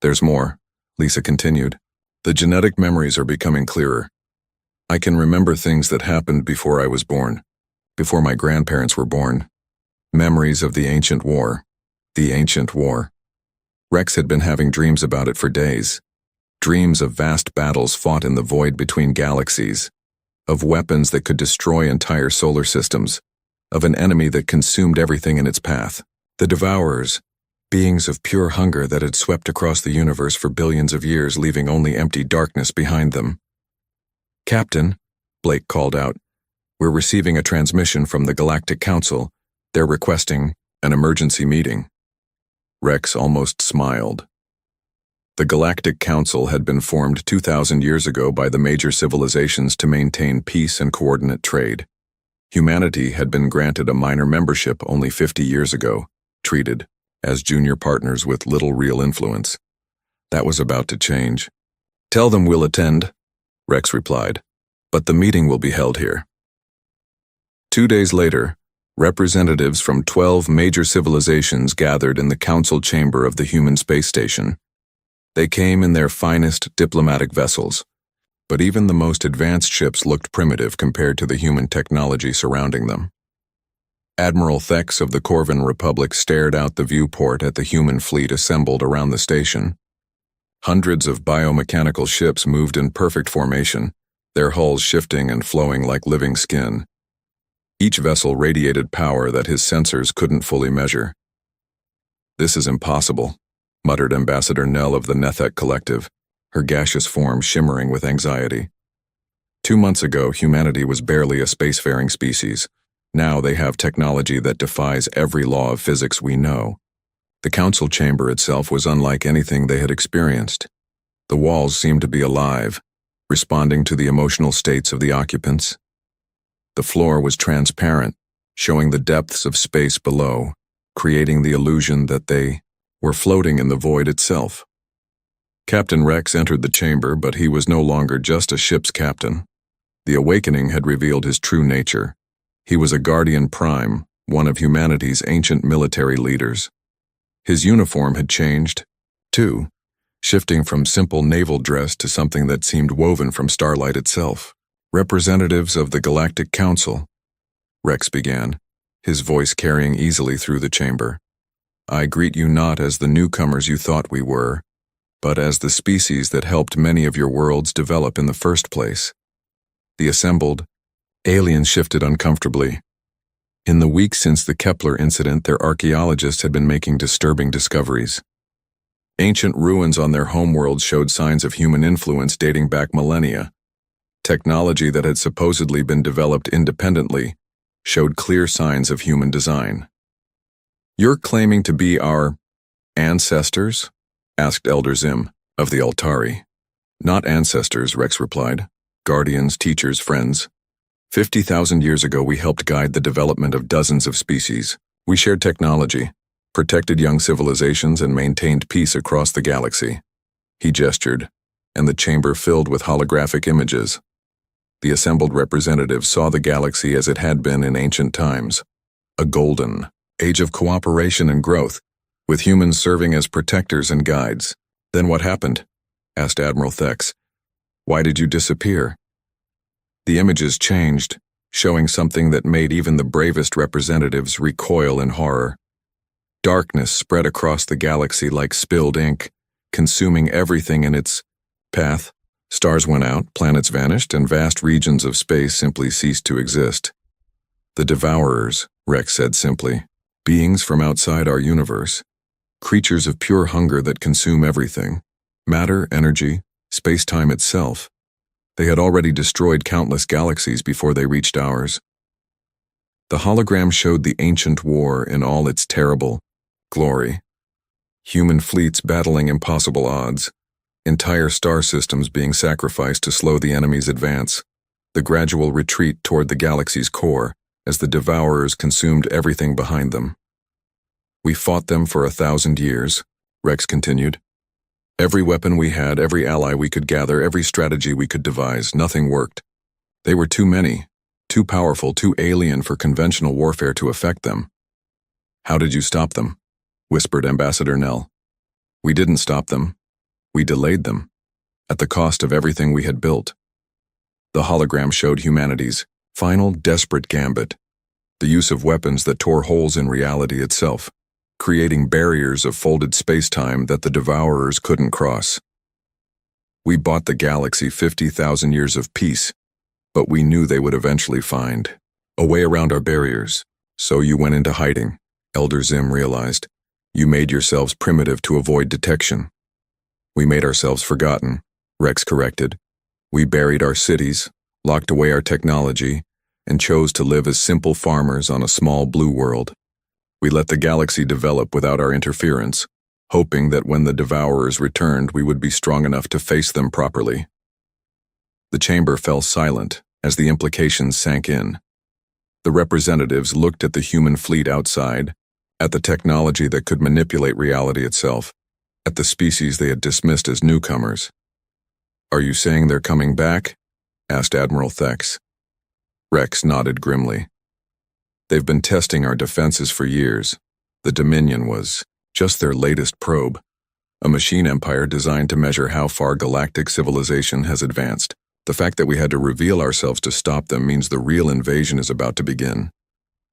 "There's more," Lisa continued. "The genetic memories are becoming clearer. I can remember things that happened before I was born, before my grandparents were born. Memories of the ancient war. The ancient war." Rex had been having dreams about it for days. Dreams of vast battles fought in the void between galaxies, of weapons that could destroy entire solar systems, of an enemy that consumed everything in its path. The Devourers, beings of pure hunger that had swept across the universe for billions of years, leaving only empty darkness behind them. "Captain," Blake called out, "we're receiving a transmission from the Galactic Council. They're requesting an emergency meeting." Rex almost smiled. The Galactic Council had been formed 2,000 years ago by the major civilizations to maintain peace and coordinate trade. Humanity had been granted a minor membership only 50 years ago, treated as junior partners with little real influence. That was about to change. "Tell them we'll attend," Rex replied, "but the meeting will be held here." 2 days later, representatives from 12 major civilizations gathered in the council chamber of the human space station. They came in their finest diplomatic vessels, but even the most advanced ships looked primitive compared to the human technology surrounding them. Admiral Thex of the Corvin Republic stared out the viewport at the human fleet assembled around the station. Hundreds of biomechanical ships moved in perfect formation, their hulls shifting and flowing like living skin. Each vessel radiated power that his sensors couldn't fully measure. "This is impossible," muttered Ambassador Nell of the Nethek Collective, her gaseous form shimmering with anxiety. 2 months ago, humanity was barely a spacefaring species. Now they have technology that defies every law of physics we know. The council chamber itself was unlike anything they had experienced. The walls seemed to be alive, responding to the emotional states of the occupants. The floor was transparent, showing the depths of space below, creating the illusion that they were floating in the void itself. Captain Rex entered the chamber, but he was no longer just a ship's captain. The awakening had revealed his true nature. He was a guardian prime, one of humanity's ancient military leaders. His uniform had changed, too, shifting from simple naval dress to something that seemed woven from starlight itself. "Representatives of the Galactic Council," Rex began, his voice carrying easily through the chamber. "I greet you not as the newcomers you thought we were, but as the species that helped many of your worlds develop in the first place." The assembled aliens shifted uncomfortably. In the weeks since the Kepler incident, their archaeologists had been making disturbing discoveries. Ancient ruins on their homeworld showed signs of human influence dating back millennia. Technology that had supposedly been developed independently showed clear signs of human design. "You're claiming to be our ancestors?" asked Elder Zim of the Altari. "Not ancestors," Rex replied. "Guardians, teachers, friends. 50,000 years ago we helped guide the development of dozens of species. We shared technology, protected young civilizations and maintained peace across the galaxy. He gestured, and the chamber filled with holographic images. The assembled representatives saw the galaxy as it had been in ancient times, a golden age of cooperation and growth, with humans serving as protectors and guides. Then what happened? Asked Admiral Thex. Why did you disappear? The images changed, showing something that made even the bravest representatives recoil in horror. Darkness spread across the galaxy like spilled ink, consuming everything in its path. Stars went out, planets vanished, and vast regions of space simply ceased to exist. The Devourers, Rex said simply, beings from outside our universe, creatures of pure hunger that consume everything, matter, energy, space-time itself. They had already destroyed countless galaxies before they reached ours. The hologram showed the ancient war in all its terrible glory. Human fleets battling impossible odds, entire star systems being sacrificed to slow the enemy's advance, the gradual retreat toward the galaxy's core as the Devourers consumed everything behind them. We fought them for 1,000 years, Rex continued. Every weapon we had, every ally we could gather, every strategy we could devise, nothing worked. They were too many, too powerful, too alien for conventional warfare to affect them. How did you stop them? Whispered Ambassador Nell. We didn't stop them. We delayed them, at the cost of everything we had built. The hologram showed humanity's final desperate gambit, the use of weapons that tore holes in reality itself, creating barriers of folded space-time that the Devourers couldn't cross. We bought the galaxy 50,000 years of peace, but we knew they would eventually find a way around our barriers. So you went into hiding, Elder Zim realized. You made yourselves primitive to avoid detection. We made ourselves forgotten, Rex corrected. We buried our cities, locked away our technology, and chose to live as simple farmers on a small blue world. We let the galaxy develop without our interference, hoping that when the Devourers returned we would be strong enough to face them properly. The chamber fell silent as the implications sank in. The representatives looked at the human fleet outside, at the technology that could manipulate reality itself, at the species they had dismissed as newcomers. Are you saying they're coming back? Asked Admiral Thex. Rex nodded grimly. They've been testing our defenses for years. The Dominion was just their latest probe, a machine empire designed to measure how far galactic civilization has advanced. The fact that we had to reveal ourselves to stop them means the real invasion is about to begin.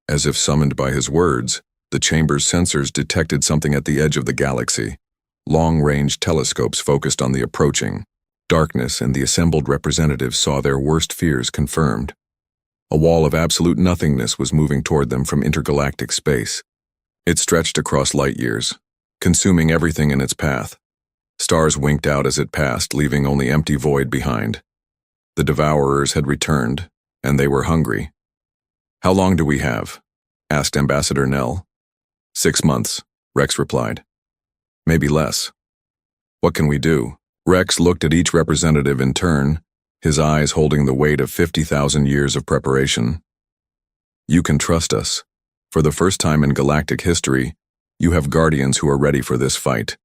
As if summoned by his words, the chamber's sensors detected something at the edge of the galaxy. Long-range telescopes focused on the approaching darkness, and the assembled representatives saw their worst fears confirmed. A wall of absolute nothingness was moving toward them from intergalactic space. It stretched across light years, consuming everything in its path. Stars winked out as it passed, leaving only empty void behind. The Devourers had returned, and they were hungry. How long do we have? Asked Ambassador Nell. 6 months, Rex replied. Maybe less. What can we do? Rex looked at each representative in turn, his eyes holding the weight of 50,000 years of preparation. You can trust us. For the first time in galactic history, you have guardians who are ready for this fight.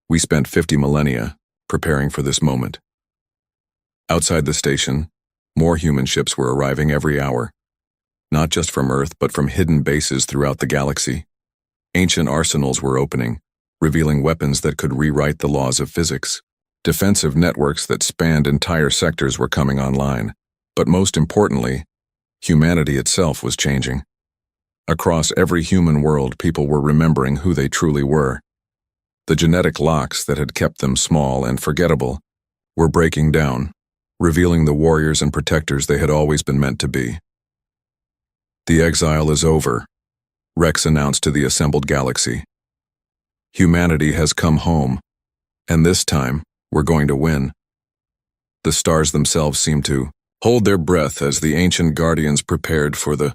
We spent 50 millennia preparing for this moment. Outside the station, more human ships were arriving every hour, not just from Earth but from hidden bases throughout the galaxy. Ancient arsenals were opening, revealing weapons that could rewrite the laws of physics. Defensive networks that spanned entire sectors were coming online, but most importantly, humanity itself was changing. Across every human world, people were remembering who they truly were. The genetic locks that had kept them small and forgettable were breaking down, revealing the warriors and protectors they had always been meant to be. The exile is over, Rex announced to the assembled galaxy. Humanity has come home, and this time, we're going to win. The stars themselves seemed to hold their breath as the ancient guardians prepared for the